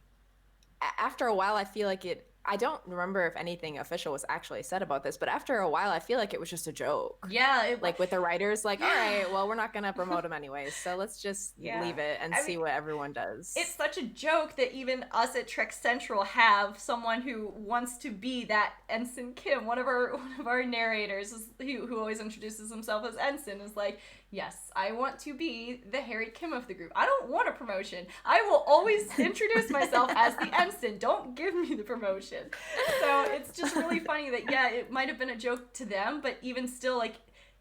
after a while, I feel like I don't remember if anything official was actually said about this, but after a while, I feel like it was just a joke. Yeah, Like with the writers, like, all yeah. right, well, we're not gonna promote him anyways, so let's just Yeah. leave it and I mean, see what everyone it's does. such a joke that even us at Trek Central have someone who wants to be that Ensign Kim. One of our narrators who always introduces himself as Ensign is like, yes, I want to be the Harry Kim of the group. I don't want a promotion. I will always introduce myself as the Ensign. Don't give me the promotion. So it's just really funny that yeah, it might have been a joke to them, but even still, like,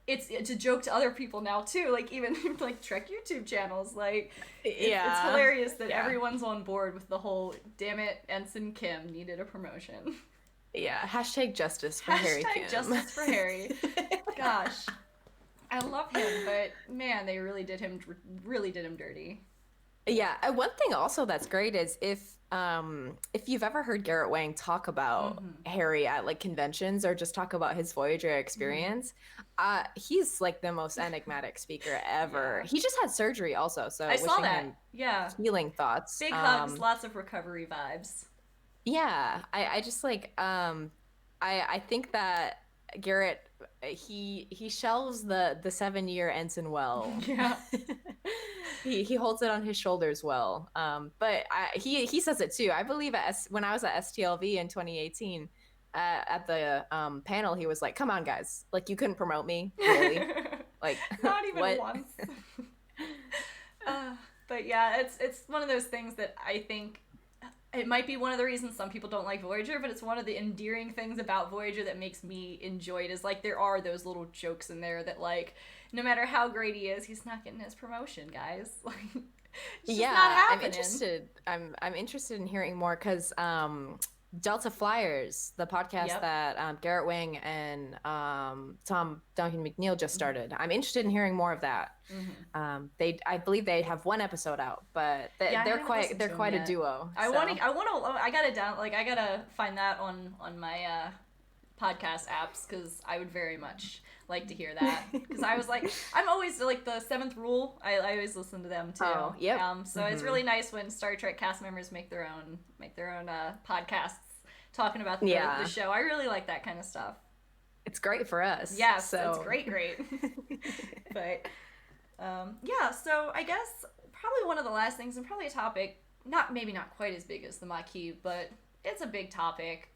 it's a joke to other people now too, like even like Trek YouTube channels, like it's Yeah. hilarious that Yeah. everyone's on board with the whole damn it, Ensign Kim needed a promotion. Yeah. Hashtag justice for Harry Kim. Hashtag justice for Harry. Gosh, I love him, but man, they really did him dirty. Yeah, one thing also that's great is if you've ever heard Garrett Wang talk about Harry at like conventions or just talk about his Voyager experience, he's like the most enigmatic speaker ever. Yeah. He just had surgery also, so I saw wishing that. him Yeah, healing thoughts. big hugs, lots of recovery vibes. Yeah, I just like I think that Garrett he shelves the 7 year ensign well. Yeah. He holds it on his shoulders well. But he says it too. I believe when I was at STLV in 2018 at the panel, he was like, "Come on, guys! Like you couldn't promote me, really? Like Not even what?" once. But yeah, it's one of those things that I think it might be one of the reasons some people don't like Voyager, but it's one of the endearing things about Voyager that makes me enjoy it is like there are those little jokes in there that like no matter how great he is, he's not getting his promotion, guys. Like it's just Yeah, not happening. I'm interested. I'm interested in hearing more because Delta Flyers, the podcast Yep. that Garrett Wang and Tom Duncan McNeil just started. I'm interested in hearing more of that. I believe they have one episode out, but Yeah, I they're haven't quite listened to them a yet. duo. I so. want to. I gotta find that on my podcast apps because I would very much like to hear that. Because I was like, I'm always like the Seventh Rule. I always listen to them too. Oh, yep. So it's really nice when Star Trek cast members make their own podcasts talking about the show. I really like that kind of stuff. It's great for us. Yes, so. it's great. But yeah, so I guess probably one of the last things, and probably a topic, maybe not quite as big as the Maquis, but it's a big topic,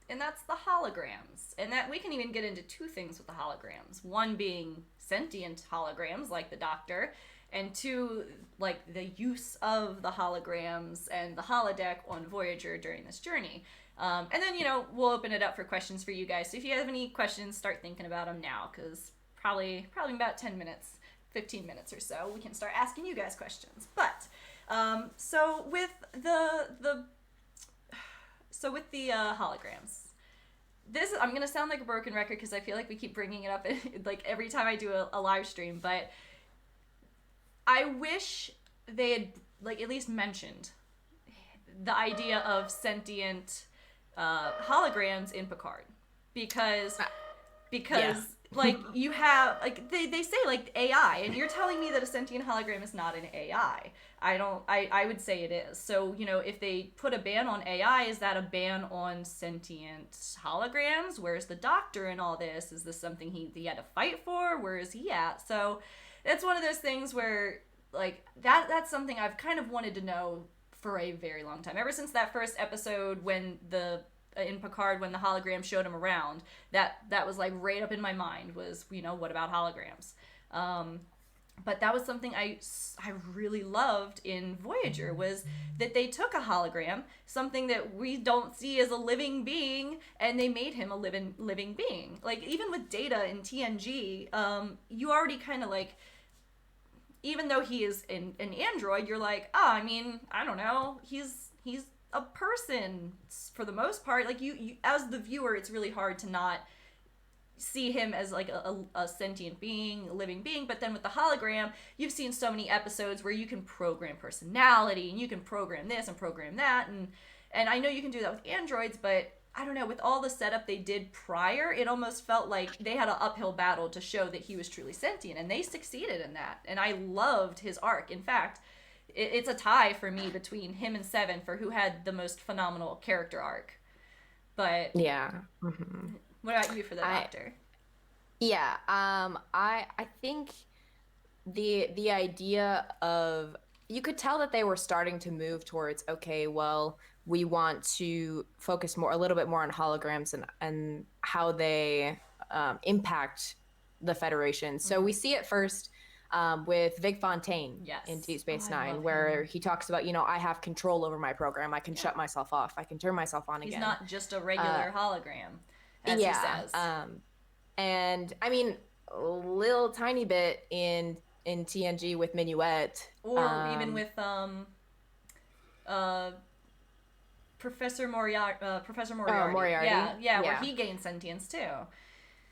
and that's the holograms. And that we can even get into two things with the holograms. One being sentient holograms, like the Doctor, and two, like the use of the holograms and the holodeck on Voyager during this journey. And then, we'll open it up for questions for you guys. So if you have any questions, start thinking about them now, because probably about 10 minutes, 15 minutes or so, we can start asking you guys questions. But, so with the holograms, I'm going to sound like a broken record because I feel like we keep bringing it up like every time I do a live stream, but I wish they had like at least mentioned the idea of sentient holograms in Picard, because like you have like they say like AI, and you're telling me that a sentient hologram is not an AI. I would say it is. So if they put a ban on AI, is that a ban on sentient holograms? Where's the Doctor in all this? Is this something he had to fight for? Where is he at? So it's one of those things where like that's something I've kind of wanted to know for a very long time. Ever since that first episode when in Picard when the hologram showed him around, that was like right up in my mind was, what about holograms? But that was something I really loved in Voyager, was that they took a hologram, something that we don't see as a living being, and they made him a living being. Like even with Data in TNG, you already kind of like, even though he is an android, you're like, I don't know, he's a person for the most part. Like you as the viewer, it's really hard to not see him as like a sentient being, a living being. But then with the hologram, you've seen so many episodes where you can program personality, and you can program this and program that, and I know you can do that with androids, but I don't know, with all the setup they did prior, it almost felt like they had an uphill battle to show that he was truly sentient, and they succeeded in that. And I loved his arc. In fact, it's a tie for me between him and Seven for who had the most phenomenal character arc. But Yeah. Hmm. what about you for the I Doctor? yeah. I think the idea of, you could tell that they were starting to move towards, okay, well, we want to focus more, a little bit more on holograms and how they impact the Federation. So we Hmm. see it first with Vic Fontaine in Yes. Deep Oh, Space I Nine, love where him. he talks about, I have control over my program. I can Yeah. shut myself off. I can turn myself on He's again. not just a Uh, regular hologram, as he yeah. says. And I mean, a little tiny bit in TNG with Minuet. Or even Um, with uh, Professor oh, Moriarty. Yeah, Moriarty. yeah, where Yeah. he gained sentience too.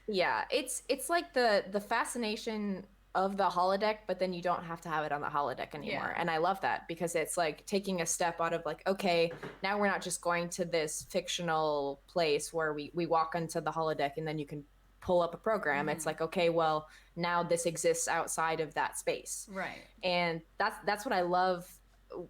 Yeah. It's like the fascination of the holodeck, but then you don't have to have it on the holodeck Yeah. anymore. And I love that because it's like taking a step out of like, okay, now we're not just going to this fictional place where we walk into the holodeck and then you can pull up a program. It's Hmm. like, okay, well, now this exists outside of that space. Right. And that's what I love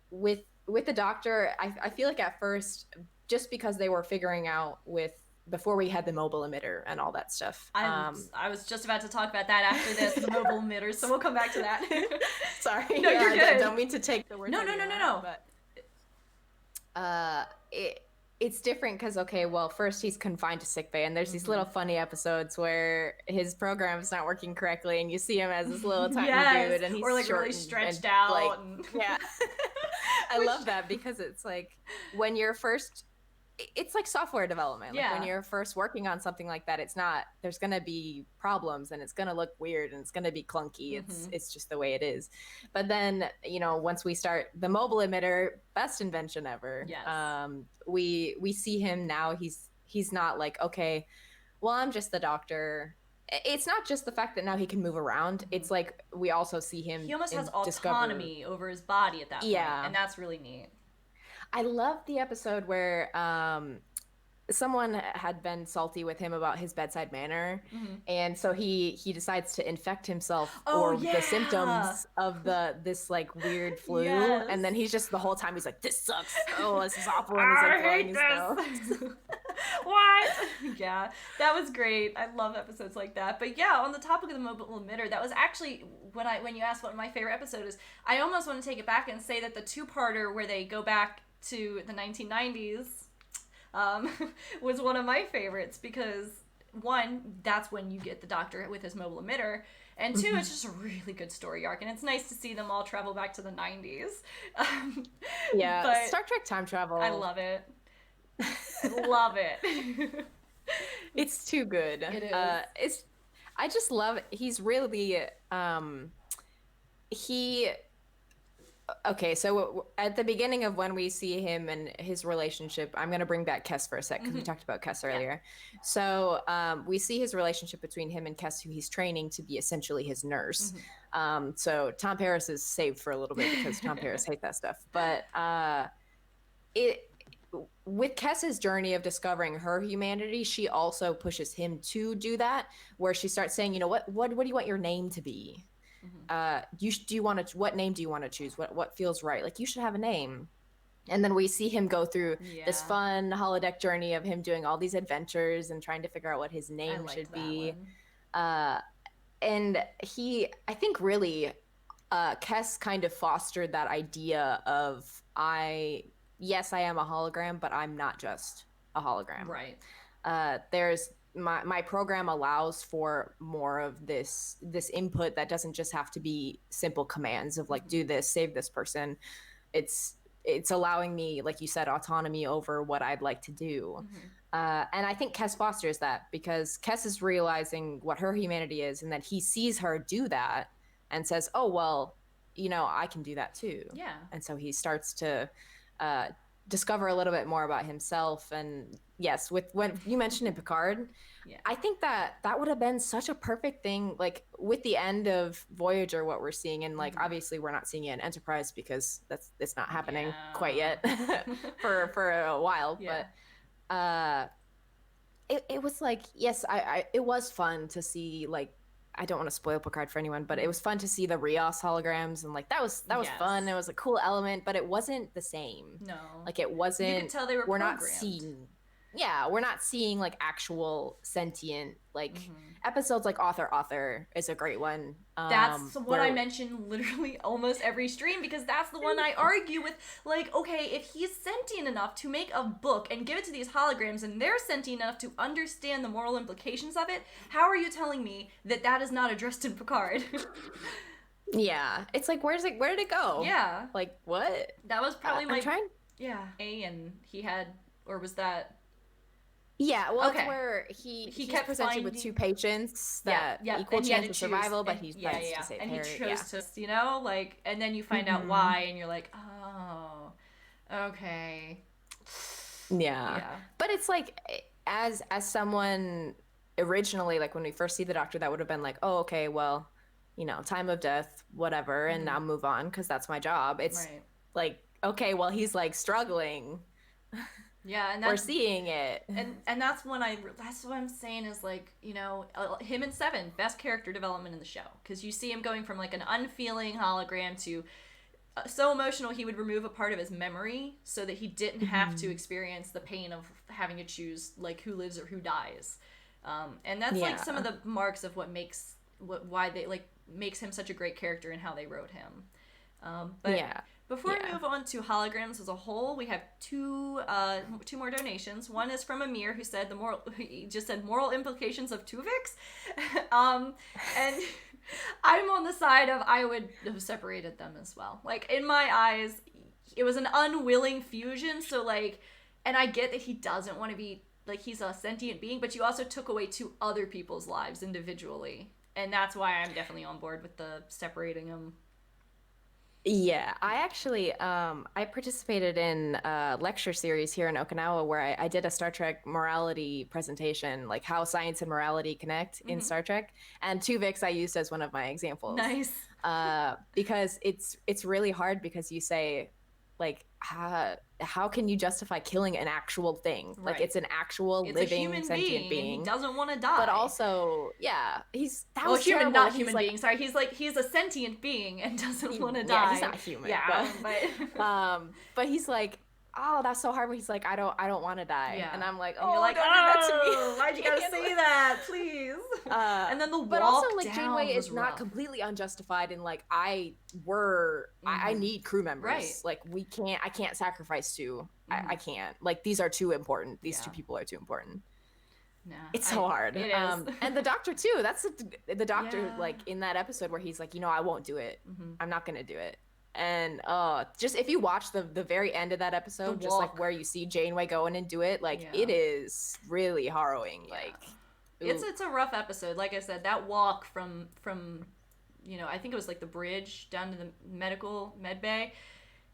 with the Doctor. I feel like at first, just because they were figuring out with, before we had the mobile emitter and all that stuff. I was just about to talk about that after this, the mobile emitters, so we'll come back to that. Sorry, No, you're good. don't mean to take the words. No, out no, of no, your no, mouth, no. but it's different because, okay, well, first he's confined to sickbay, and there's these little funny episodes where his program's not working correctly, and you see him as this little tiny Yes, dude, and he's or like short really stretched and out. like, And... yeah. I Which... love that because it's like when you're first, it's like software development. Like when Yeah. you're first working on something like that, it's not, there's going to be problems and it's going to look weird and it's going to be clunky. It's just the way it is. But then, once we start the mobile emitter, best invention ever. Yes. We see him now. He's not like, okay, well, I'm just the Doctor. It's not just the fact that now he can move around. It's like we also see him. He almost has discover. autonomy over his body at that point, Yeah. and that's really neat. I love the episode where someone had been salty with him about his bedside manner, and so he decides to infect himself the symptoms of this like weird flu, Yes. and then he's just the whole time he's like, this sucks, oh, this is awful, and I he's hate this. What? Yeah, that was great. I love episodes like that. But yeah, on the topic of the mobile emitter, that was actually when you asked what my favorite episode is, I almost want to take it back and say that the two-parter where they go back to the 1990s was one of my favorites because, one, that's when you get the Doctor with his mobile emitter, and two, it's just a really good story arc, and it's nice to see them all travel back to the 90s. Yeah, but Star Trek time travel. I love it. I love it. It's too good. It is. I just love, he's really okay, so at the beginning of when we see him and his relationship, I'm going to bring back Kes for a sec because we talked about Kes earlier. Yeah. So we see his relationship between him and Kes, who he's training to be essentially his nurse. So Tom Paris is saved for a little bit because Tom Paris hates that stuff. But with Kes's journey of discovering her humanity, she also pushes him to do that, where she starts saying, what do you want your name to be? What name do you want to choose? What feels right? Like, you should have a name. And then we see him go through this fun holodeck journey of him doing all these adventures and trying to figure out what his name should be. And I think really, Kes kind of fostered that idea of, yes, I am a hologram, but I'm not just a hologram. Right. There's my program allows for more of this input that doesn't just have to be simple commands of like, do this, save this person. It's allowing me, like you said, autonomy over what I'd like to do. And I think Kes fosters that because Kes is realizing what her humanity is, and that he sees her do that and says, oh, well, I can do that too. Yeah. And so he starts to discover a little bit more about himself. And yes, when you mentioned in Picard, I think that would have been such a perfect thing, like with the end of Voyager, what we're seeing, and like obviously we're not seeing it in Enterprise because it's not happening quite yet for a while. But it was like, yes, it was fun to see, like, I don't want to spoil Picard for anyone, but it was fun to see the Rios holograms, and like that was fun. It was a cool element, but it wasn't the same. No, like it wasn't. You could tell they were We're programmed. not seeing. yeah, we're not seeing like actual sentient like Mm-hmm. episodes like Author is a great one. That's what I Where mention literally almost every stream, because that's the one I argue with. Like, okay, if he's sentient enough to make a book and give it to these holograms and they're sentient enough to understand the moral implications of it, how are you telling me that that is not addressed in Picard? yeah, it's like where did it go? Yeah. Like what? That was probably I'm my. trying. Yeah. And he had. Or was that. Yeah, well, Okay. it's where He he's kept presented with finding- 2 patients Yeah, that yeah, equal and he had chance to of choose, survival, but and, he yeah, decides yeah, to save and he Harry. chose Yeah. to, you know, like, and then you find out Mhm. why, and you're like, oh, okay, Yeah. yeah, But it's like as someone originally, like when we first see the doctor, that would have been like, oh, okay, well, time of death, whatever, and mm-hmm. I'll move on because that's my job. It's Right, like, okay, well, he's like struggling. yeah, and We're that's seeing it. and that's what I'm saying is, like, him and Seven, best character development in the show, because you see him going from like an unfeeling hologram to so emotional he would remove a part of his memory so that he didn't have to Mhm. experience the pain of having to choose like who lives or who dies. And that's like some of Yeah. the marks of why they like makes him such a great character and how they wrote him. But Yeah. before we Yeah. move on to holograms as a whole, we have two more donations. One is from Amir, who said he just said moral implications of Tuvix, and I'm on the side of I would have separated them as well. Like, in my eyes, it was an unwilling fusion. So like, and I get that he doesn't want to be like, he's a sentient being, but you also took away 2 other people's lives individually, and that's why I'm definitely on board with the separating them. Yeah, I actually I participated in a lecture series here in Okinawa where I did a Star Trek morality presentation, like how science and morality connect in Mm-hmm. Star Trek. And Tuvix I used as one of my examples. Nice. Because it's really hard because you say like how can you justify killing an actual thing? Like Right. it's an actual It's a living human sentient being, and he being. doesn't want to But die. also, yeah, that Well, was human, terrible. not He's human like, being. Sorry, he's a sentient being and doesn't want to yeah, die. he's not human. Yeah, But but but he's like, oh, that's so hard. But he's like, I don't want to die. yeah. And I'm like, And you're oh, like, don't do that to me. oh, why'd you gotta say that, please? And then the walk But also like down Janeway was is rough. not completely unjustified in like I Mhm. need crew members. Right. Like I can't sacrifice 2. Mhm. I can't. Like these are too important. These Yeah. 2 people are too important. Nah, It's so hard. It is. And the doctor too. That's the doctor Yeah. like in that episode where he's like, I won't do it. Mhm. I'm not gonna do it. And just if you watch the very end of that episode, The just like walk. where you see Janeway go in and do it, like Yeah. it is really harrowing. Yeah. Like It's a rough episode. Like I said, that walk from I think it was like the bridge down to the med bay.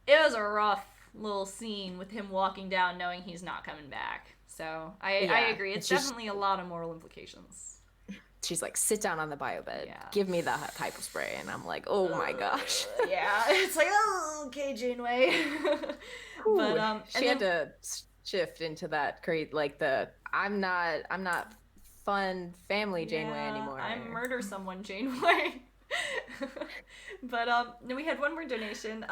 It was a rough little scene with him walking down knowing he's not coming back. So I agree. It's definitely a lot of moral implications. She's like, sit down on the bio bed. Yeah. Give me the hypo spray. And I'm like, oh my gosh. Yeah. It's like, oh, okay, Janeway. But she had to shift into that I'm not fun family Janeway anymore. I murder someone, Janeway. But then we had one more donation.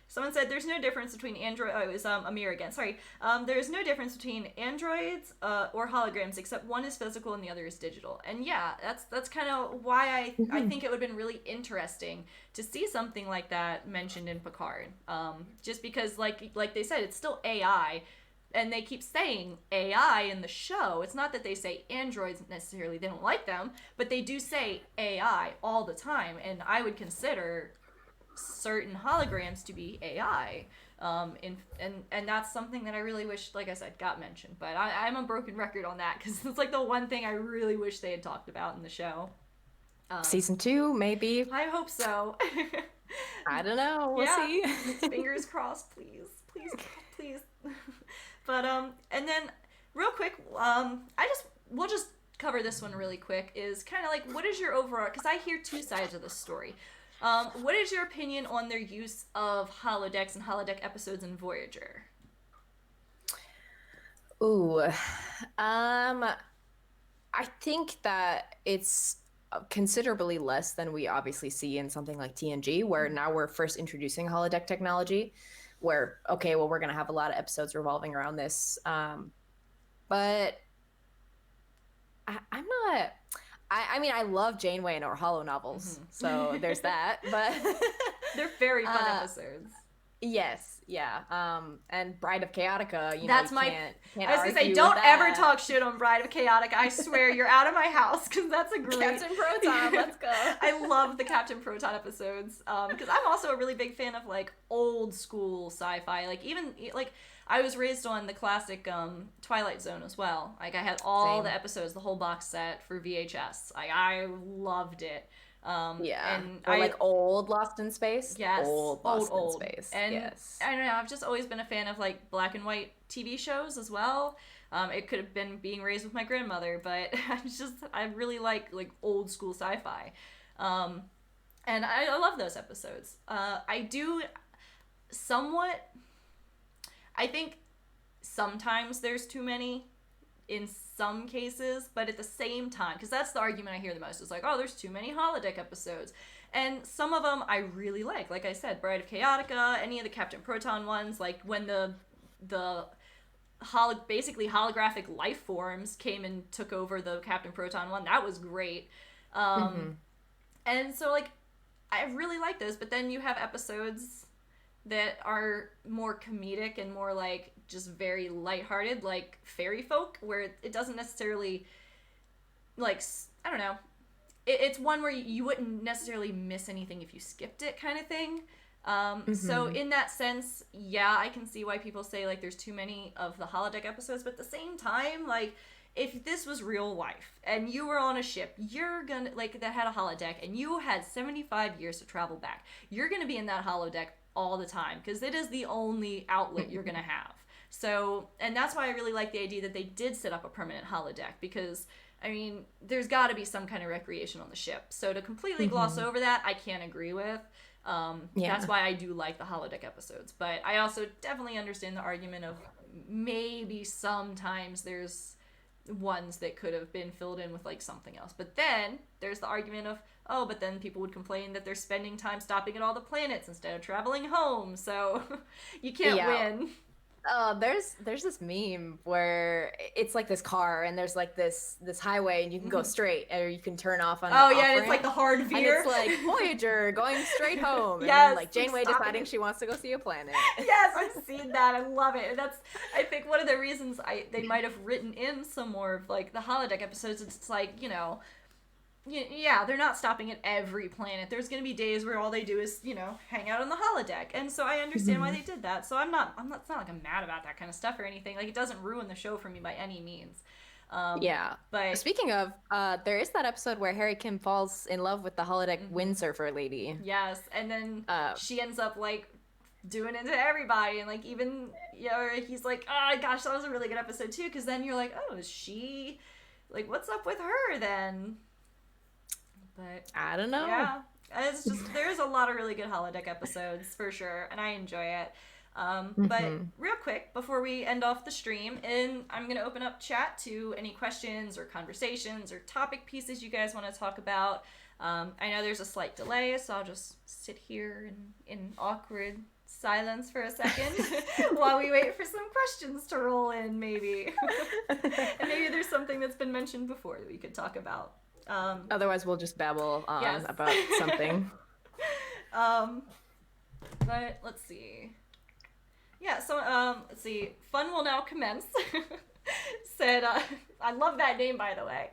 Someone said there's no difference between android. Oh, it was Amir again. Sorry. There's no difference between androids or holograms, except one is physical and the other is digital. And yeah, that's kind of why I think it would have been really interesting to see something like that mentioned in Picard. Just because like they said, it's still AI. And they keep saying AI in the show. It's not that they say androids necessarily, they don't like them, but they do say AI all the time. And I would consider certain holograms to be AI. And that's something that I really wish, like I said, got mentioned. But I'm a broken record on that because it's like the one thing I really wish they had talked about in the show. Season 2, maybe. I hope so. I don't know. We'll see. Fingers crossed, please. Please, please. But and then real quick, we'll just cover this one really quick. Is kind of like, what is your overall? Because I hear 2 sides of this story. What is your opinion on their use of holodecks and holodeck episodes in Voyager? Ooh, I think that it's considerably less than we obviously see in something like TNG, where now we're first introducing holodeck technology. Where, okay, well, we're going to have a lot of episodes revolving around this. but I'm not. I mean, I love Janeway and her Hollow novels, so there's that. But they're very fun episodes. Yes, yeah. And Bride of Chaotica, That's you my. can't I was gonna say, don't ever talk shit on Bride of Chaotica. I swear, you're out of my house, because that's a great. Captain Proton, let's go. I love the Captain Proton episodes, because I'm also a really big fan of like old school sci-fi. Like even like I was raised on the classic Twilight Zone as well. Like I had all the episodes, the whole box set for VHS. I loved it. And like old Lost in Space. Yes, old Lost in Space. And yes, I don't know. I've just always been a fan of like black and white TV shows as well. It could have been being raised with my grandmother, but I really like old school sci-fi, and I love those episodes. I do somewhat. I think sometimes there's too many. In some cases, but at the same time, because that's the argument I hear the most, is like, oh, there's too many holodeck episodes. And some of them I really like I said, Bride of Chaotica, any of the Captain Proton ones, like when the basically holographic life forms came and took over the Captain Proton one, that was great. And so like I really like those, but then you have episodes that are more comedic and more like just very lighthearted, like Fairy Folk, where it doesn't necessarily, like, I don't know, it's one where you wouldn't necessarily miss anything if you skipped it, kind of thing. So in that sense, yeah, I can see why people say like there's too many of the holodeck episodes, but at the same time, like, if this was real life and you were on a ship, you're gonna, like, that had a holodeck and you had 75 years to travel back, you're gonna be in that holodeck all the time because it is the only outlet you're gonna have. So, and that's why I really like the idea that they did set up a permanent holodeck, because I mean, there's got to be some kind of recreation on the ship. So to completely gloss over that, I can't agree with. That's why I do like the holodeck episodes. But I also definitely understand the argument of maybe sometimes there's ones that could have been filled in with like something else. But then there's the argument of, oh, but then people would complain that they're spending time stopping at all the planets instead of traveling home. So you can't win. There's this meme where it's like this car and there's like this highway and you can go straight or you can turn off on the and it's like the hard veer. And it's like Voyager going straight home. Yes, and then, like Janeway deciding she wants to go see a planet. Yes, I've seen that. I love it. And that's, I think, one of the reasons they might have written in some more of like the holodeck episodes. It's like, you know, yeah, they're not stopping at every planet. There's going to be days where all they do is, you know, hang out on the holodeck. And so I understand why they did that. So it's not like I'm mad about that kind of stuff or anything. Like, it doesn't ruin the show for me by any means. But speaking of, there is that episode where Harry Kim falls in love with the holodeck windsurfer lady. Yes, and then she ends up like doing it to everybody, and like even, you know, he's like, oh gosh, that was a really good episode too, because then you're like, oh, is she, like, what's up with her then? But I don't know. Yeah, it's just, there's a lot of really good holodeck episodes for sure, and I enjoy it. But real quick, before we end off the stream, and I'm going to open up chat to any questions or conversations or topic pieces you guys want to talk about. I know there's a slight delay, so I'll just sit here in awkward silence for a second while we wait for some questions to roll in, maybe. And maybe there's something that's been mentioned before that we could talk about. Otherwise, we'll just babble on about something. But let's see. Yeah, so let's see. Fun will now commence. Said, I love that name, by the way.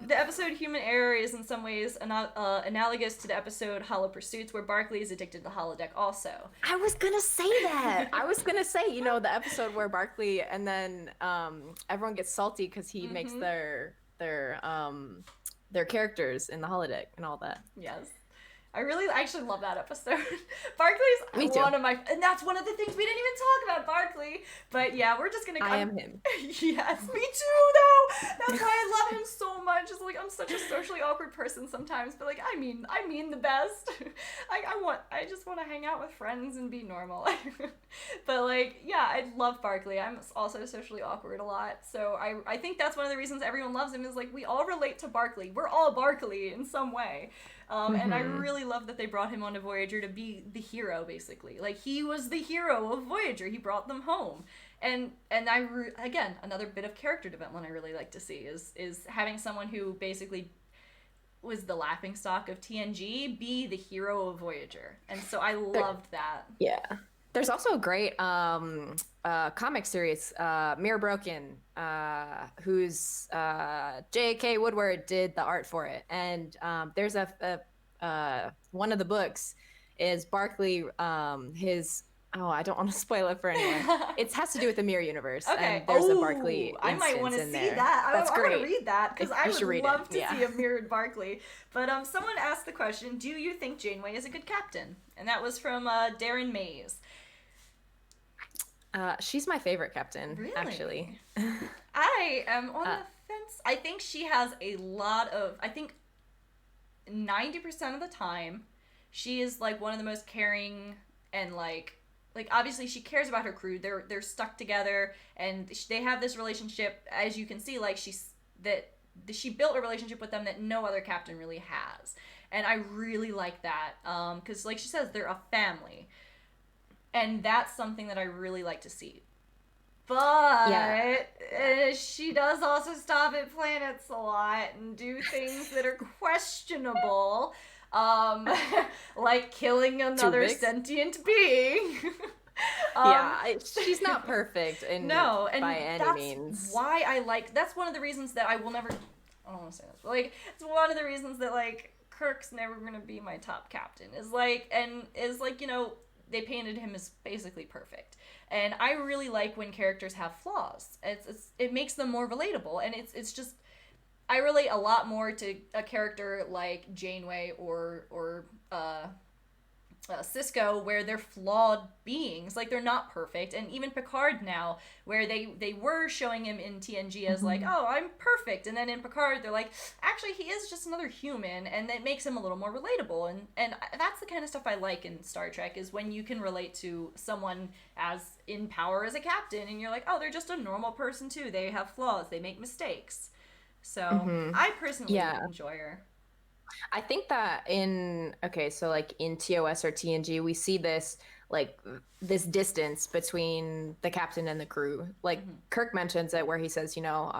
The episode Human Error is in some ways analogous to the episode Hollow Pursuits, where Barclay is addicted to holodeck also. I was gonna say that. I was gonna say, you know, the episode where Barclay and then everyone gets salty because he makes their characters in the holodeck and all that. Yes. I actually love that episode. Barclay's one of my, and that's one of the things we didn't even talk about, Barclay. But yeah, we're just gonna. I am him. Yes, me too, though. That's why I love him so much. It's like, I'm such a socially awkward person sometimes, but like, I mean the best. I just want to hang out with friends and be normal. But like, yeah, I love Barclay. I'm also socially awkward a lot, so I think that's one of the reasons everyone loves him, is like, we all relate to Barclay. We're all Barclay in some way. And I really love that they brought him onto Voyager to be the hero, basically. Like, he was the hero of Voyager. He brought them home. Again, another bit of character development I really like to see is having someone who basically was the laughingstock of TNG be the hero of Voyager. And so I loved that. Yeah. There's also a great comic series, Mirror Broken, whose J.K. Woodward did the art for it. And there's one of the books is Barkley, his, I don't want to spoil it for anyone. It has to do with the Mirror Universe. Okay. And there's a Barkley I might want to see there. that. That's I great. want to read that because I would love to yeah. see a mirrored Barkley. But someone asked the question, do you think Janeway is a good captain? And that was from Darren Mays. She's my favorite captain, really? Actually. I am on the fence. I think she has a lot of, I think 90% of the time, she is like one of the most caring and like obviously she cares about her crew. They're stuck together and they have this relationship, as you can see, like she built a relationship with them that no other captain really has. And I really like that because like she says, they're a family. And that's something that I really like to see. But she does also stop at planets a lot and do things that are questionable. Like killing another sentient being. She's not perfect by any means. Why that's one of the reasons that I don't want to say this, but like it's one of the reasons that like Kirk's never gonna be my top captain is like you know, they painted him as basically perfect. And I really like when characters have flaws. It makes them more relatable, and it's just I relate a lot more to a character like Janeway or Cisco, where they're flawed beings, like they're not perfect. And even Picard now, where they were showing him in TNG as like, oh, I'm perfect, and then in Picard they're like, actually he is just another human, and that makes him a little more relatable. And that's the kind of stuff I like in Star Trek, is when you can relate to someone as in power as a captain, and you're like, oh, they're just a normal person too, they have flaws, they make mistakes. So I personally enjoy her. I think that in TOS or TNG, we see this distance between the captain and the crew. Like Kirk mentions it, where he says, you know,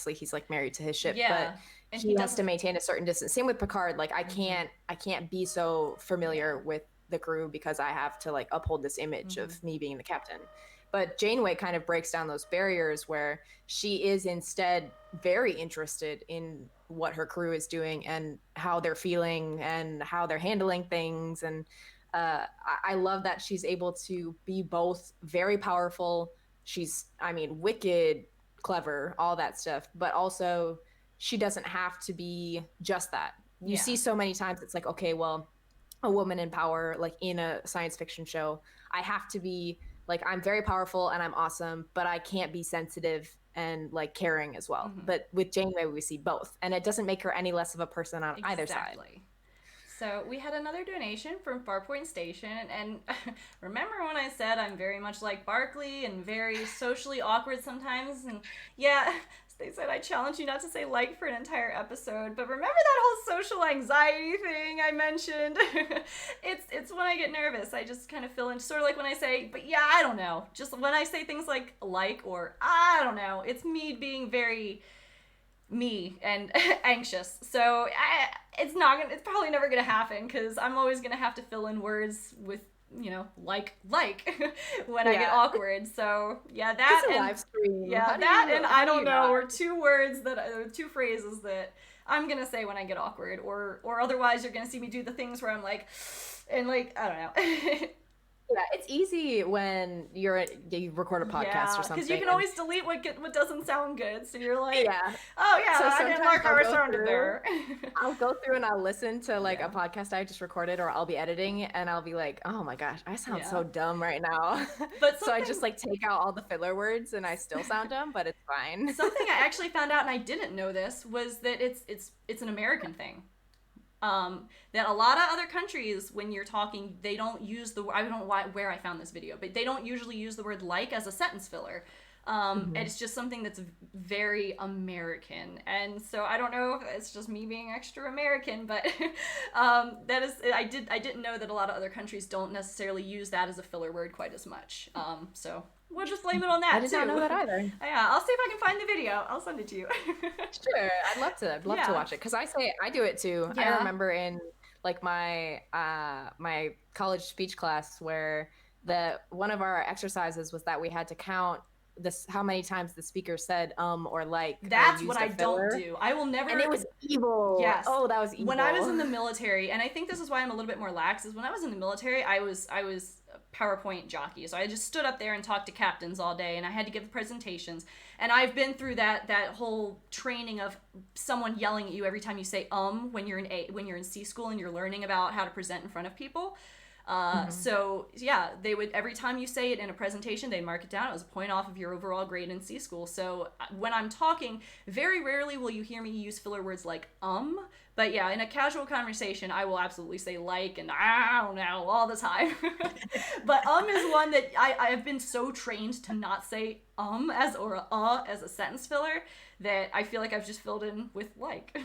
he's like married to his ship, but and he has to maintain a certain distance. Same with Picard. Like I can't be so familiar with the crew because I have to like uphold this image of me being the captain. But Janeway kind of breaks down those barriers, where she is instead very interested in what her crew is doing and how they're feeling and how they're handling things. And I love that she's able to be both very powerful. She's, wicked, clever, all that stuff. But also she doesn't have to be just that. You see so many times it's like, okay, well, a woman in power, like in a science fiction show, I have to be like, I'm very powerful and I'm awesome, but I can't be sensitive and like caring as well. But with Janeway, we see both, and it doesn't make her any less of a person on either side. So we had another donation from Farpoint Station, and remember when I said I'm very much like Barkley and very socially awkward sometimes? And they said I challenge you not to say like for an entire episode, but remember that whole social anxiety thing I mentioned? It's when I get nervous, I just kind of fill in, sort of like when I say, but yeah, I don't know. Just when I say things like or I don't know, it's me being very me and anxious. So it's probably never gonna happen, because I'm always gonna have to fill in words with, you know, like when I get awkward. So that and live stream. And I don't know are two phrases that I'm gonna say when I get awkward, or otherwise you're gonna see me do the things where I'm like, and like, I don't know. Yeah, it's easy when you record a podcast or something. Because you can always delete what doesn't sound good. So you're like, so I didn't like how I sounded there. I'll go through and I'll listen to like a podcast I just recorded, or I'll be editing and I'll be like, oh my gosh, I sound so dumb right now. But so I just like take out all the filler words and I still sound dumb, but it's fine. Something I actually found out, and I didn't know this, was that it's an American thing. That a lot of other countries, when you're talking, they don't use I don't know where I found this video, but they don't usually use the word like as a sentence filler. And it's just something that's very American. And so I don't know if it's just me being extra American, but that is, I didn't know that a lot of other countries don't necessarily use that as a filler word quite as much. So we'll just blame it on that too. I did not know that either. Yeah, I'll see if I can find the video. I'll send it to you. Sure, I'd love to watch it, because I do it too. Yeah. I remember in like my my college speech class where one of our exercises was that we had to count how many times the speaker said or like. That's what I don't do. I will never. And it was evil. Yes. Oh, that was evil. When I was in the military, and I think this is why I'm a little bit more lax, is when I was in the military, I was a PowerPoint jockey. So I just stood up there and talked to captains all day, and I had to give presentations. And I've been through that whole training of someone yelling at you every time you say when you're in C school and you're learning about how to present in front of people. So yeah, they would, every time you say it in a presentation, they'd mark it down. It was a point off of your overall grade in C school. So when I'm talking, very rarely will you hear me use filler words like but yeah, in a casual conversation, I will absolutely say like and I don't know all the time. But is one that I have been so trained to not say as a sentence filler that I feel like I've just filled in with like.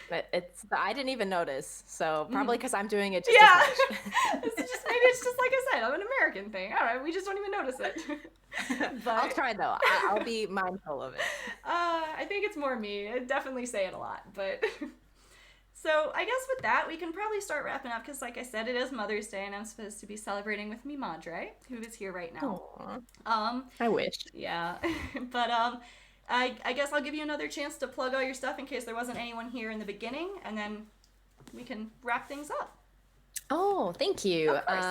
But I didn't even notice, so probably because I'm doing it just yeah. as much. Maybe it's just like I said, I'm an American thing. All right, we just don't even notice it. But I'll try though. I'll be mindful of it. I think it's more me. I definitely say it a lot, but. So I guess with that, we can probably start wrapping up because, like I said, it is Mother's Day, and I'm supposed to be celebrating with me Madre, who is here right now. Aww. I wish. Yeah, but I guess I'll give you another chance to plug all your stuff in case there wasn't anyone here in the beginning, and then we can wrap things up. Oh, thank you. Of course.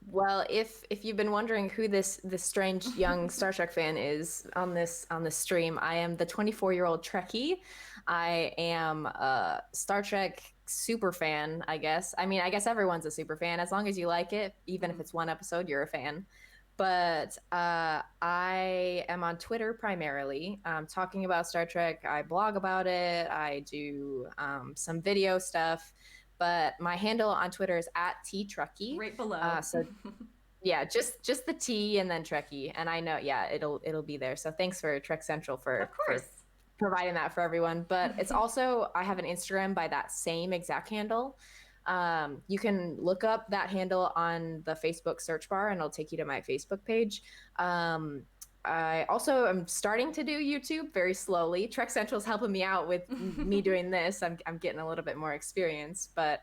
Well, if you've been wondering who this strange young Star Trek fan is on this stream, I am the 24-year-old Trekkie. I am a Star Trek super fan, I guess. I mean, I guess everyone's a super fan as long as you like it. Even if it's one episode, you're a fan. But I am on Twitter primarily, talking about Star Trek. I blog about it. I do some video stuff. But my handle on Twitter is @TTrekkie. Right below. So yeah, just the T and then Trekkie. And I know, yeah, it'll be there. So thanks for Trek Central for providing that for everyone. But it's also, I have an Instagram by that same exact handle. You can look up that handle on the Facebook search bar and it'll take you to my Facebook page. I also am starting to do YouTube very slowly. Trek Central's helping me out with me doing this. I'm getting a little bit more experience, but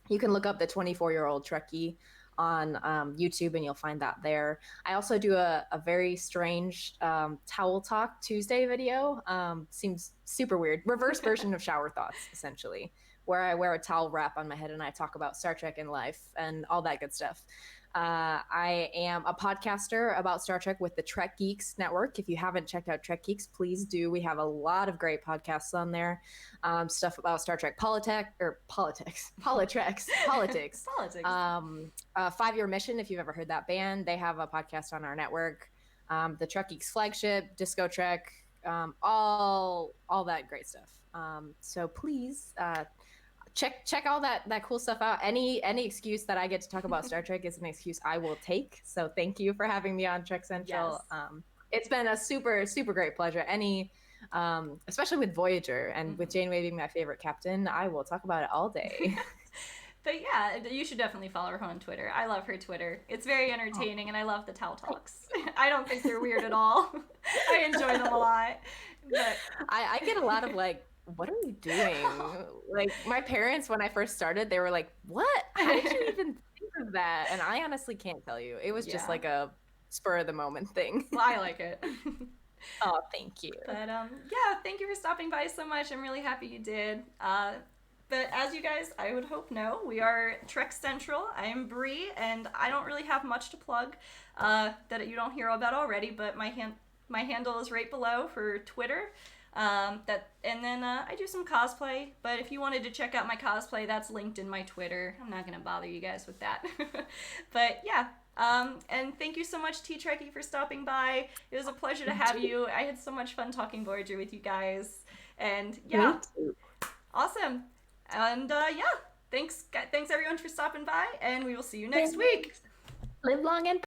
you can look up the 24-year-old Trekkie on YouTube and you'll find that there. I also do a very strange Towel Talk Tuesday video. Seems super weird. Reverse version of Shower Thoughts, essentially, where I wear a towel wrap on my head and I talk about Star Trek and life and all that good stuff. I am a podcaster about Star Trek with the Trek Geeks Network. If you haven't checked out Trek Geeks, please do. We have a lot of great podcasts on there. Stuff about Star Trek politics. 5-Year Mission, if you've ever heard that band, they have a podcast on our network. The Trek Geeks flagship, Disco Trek, all that great stuff. So please check all that cool stuff out. Any excuse that I get to talk about Star Trek is an excuse I will take. So thank you for having me on Trek Central. Yes. It's been a super great pleasure. Especially with Voyager and with Janeway being my favorite captain, I will talk about it all day. But yeah, you should definitely follow her on Twitter. I love her Twitter. It's very entertaining, and I love the Towel Talks. I don't think they're weird at all. I enjoy them a lot. But I get a lot of like, what are you doing? Like my parents, when I first started, they were like, what? How did you even think of that? And I honestly can't tell you. It was just like a spur of the moment thing. Well, I like it. Oh, thank you. But yeah, thank you for stopping by so much. I'm really happy you did. But as you guys, I would hope know, we are Trek Central. I am Brie, and I don't really have much to plug that you don't hear about already, but my handle is right below for Twitter. And then I do some cosplay, but if you wanted to check out my cosplay, that's linked in my Twitter. I'm not going to bother you guys with that. But yeah, and thank you so much, TTrekkie, for stopping by. It was a pleasure to have you. I had so much fun talking Voyager with you guys. And yeah, awesome. And yeah, thanks everyone for stopping by, and we will see you next week. Live long and